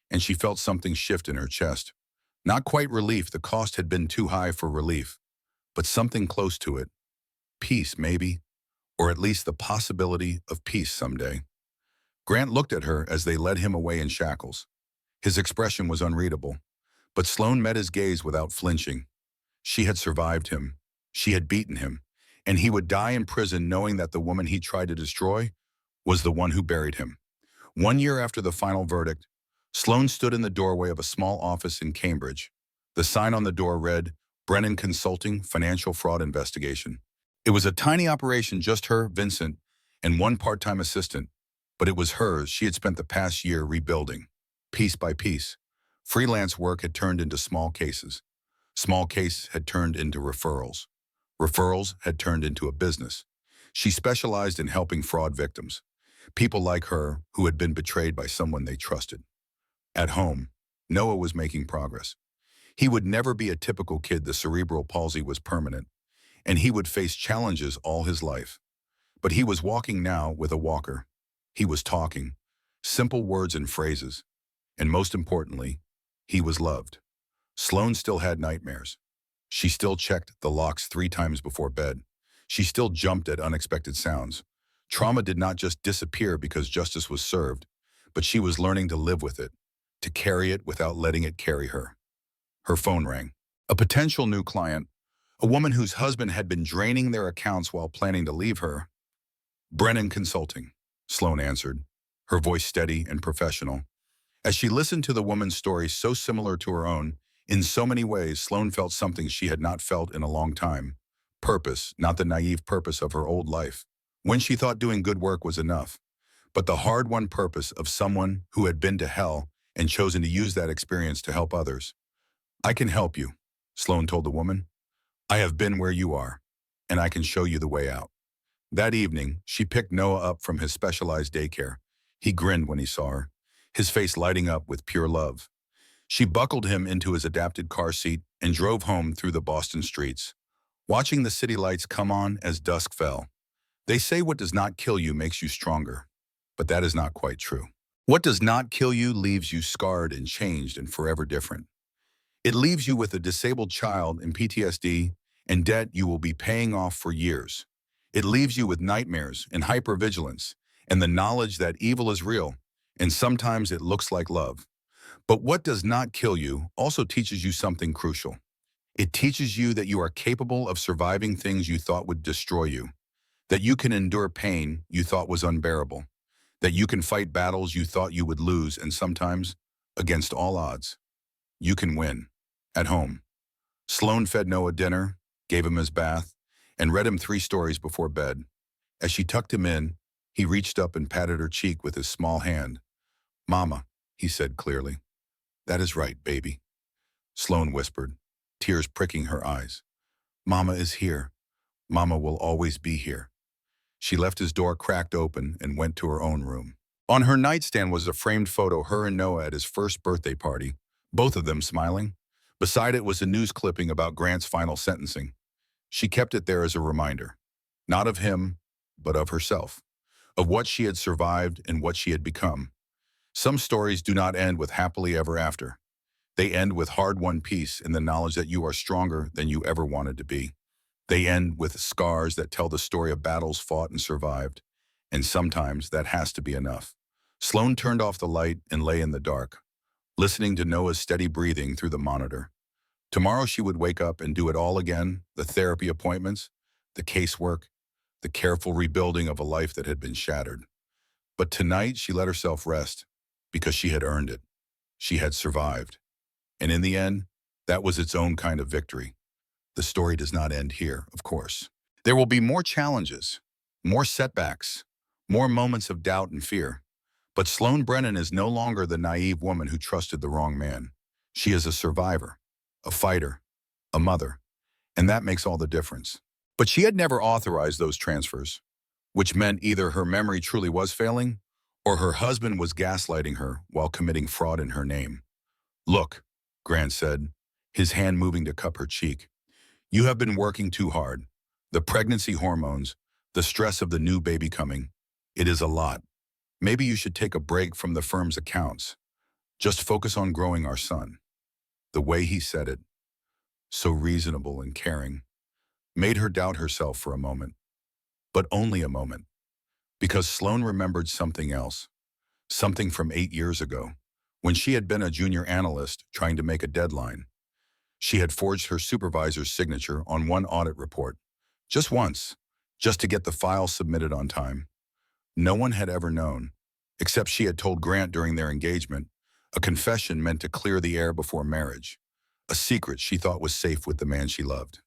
and she felt something shift in her chest. Not quite relief, the cost had been too high for relief, but something close to it. Peace, maybe, or at least the possibility of peace someday. Grant looked at her as they led him away in shackles. His expression was unreadable, but Sloan met his gaze without flinching. She had survived him. She had beaten him, and he would die in prison knowing that the woman he tried to destroy was the one who buried him. 1 year after the final verdict, Sloan stood in the doorway of a small office in Cambridge. The sign on the door read, Brennan Consulting Financial Fraud Investigation. It was a tiny operation, just her, Vincent, and one part-time assistant, but it was hers. She had spent the past year rebuilding, piece by piece. Freelance work had turned into small cases. Small case had turned into referrals. Referrals had turned into a business. She specialized in helping fraud victims, people like her who had been betrayed by someone they trusted. At home, Noah was making progress. He would never be a typical kid. The cerebral palsy was permanent, and he would face challenges all his life. But he was walking now with a walker. He was talking, simple words and phrases, and most importantly, he was loved. Sloan still had nightmares. She still checked the locks 3 times before bed. She still jumped at unexpected sounds. Trauma did not just disappear because justice was served, but she was learning to live with it, to carry it without letting it carry her. Her phone rang. A potential new client, a woman whose husband had been draining their accounts while planning to leave her. Brennan Consulting, Sloan answered, her voice steady and professional. As she listened to the woman's story, so similar to her own, in so many ways, Sloan felt something she had not felt in a long time. Purpose, not the naive purpose of her old life, when she thought doing good work was enough, but the hard-won purpose of someone who had been to hell and chosen to use that experience to help others. I can help you, Sloan told the woman. I have been where you are, and I can show you the way out. That evening, she picked Noah up from his specialized daycare. He grinned when he saw her, his face lighting up with pure love. She buckled him into his adapted car seat and drove home through the Boston streets, watching the city lights come on as dusk fell. They say what does not kill you makes you stronger, but that is not quite true. What does not kill you leaves you scarred and changed and forever different. It leaves you with a disabled child and PTSD and debt you will be paying off for years. It leaves you with nightmares and hypervigilance and the knowledge that evil is real, and sometimes it looks like love. But what does not kill you also teaches you something crucial. It teaches you that you are capable of surviving things you thought would destroy you, that you can endure pain you thought was unbearable, that you can fight battles you thought you would lose, and sometimes, against all odds, you can win. At home, Sloan fed Noah dinner, gave him his bath, and read him 3 stories before bed. As she tucked him in, he reached up and patted her cheek with his small hand. Mama, he said clearly. That is right, baby, Sloan whispered, tears pricking her eyes. Mama is here. Mama will always be here. She left his door cracked open and went to her own room. On her nightstand was a framed photo, her and Noah at his first birthday party, both of them smiling. Beside it was a news clipping about Grant's final sentencing. She kept it there as a reminder, not of him, but of herself, of what she had survived and what she had become. Some stories do not end with happily ever after. They end with hard-won peace in the knowledge that you are stronger than you ever wanted to be. They end with scars that tell the story of battles fought and survived, and sometimes that has to be enough. Sloane turned off the light and lay in the dark, listening to Noah's steady breathing through the monitor. Tomorrow she would wake up and do it all again, the therapy appointments, the casework, the careful rebuilding of a life that had been shattered. But tonight she let herself rest because she had earned it. She had survived. And in the end, that was its own kind of victory. The story does not end here, of course. There will be more challenges, more setbacks, more moments of doubt and fear. But Sloane Brennan is no longer the naive woman who trusted the wrong man. She is a survivor, a fighter, a mother, and that makes all the difference. But she had never authorized those transfers, which meant either her memory truly was failing or her husband was gaslighting her while committing fraud in her name. Look, Grant said, his hand moving to cup her cheek. You have been working too hard. The pregnancy hormones, the stress of the new baby coming, it is a lot. Maybe you should take a break from the firm's accounts. Just focus on growing our son. The way he said it, so reasonable and caring, made her doubt herself for a moment. But only a moment. Because Sloane remembered something else. Something from 8 years ago, when she had been a junior analyst trying to make a deadline. She had forged her supervisor's signature on one audit report. Just once, just to get the file submitted on time. No one had ever known, except she had told Grant during their engagement, a confession meant to clear the air before marriage, a secret she thought was safe with the man she loved.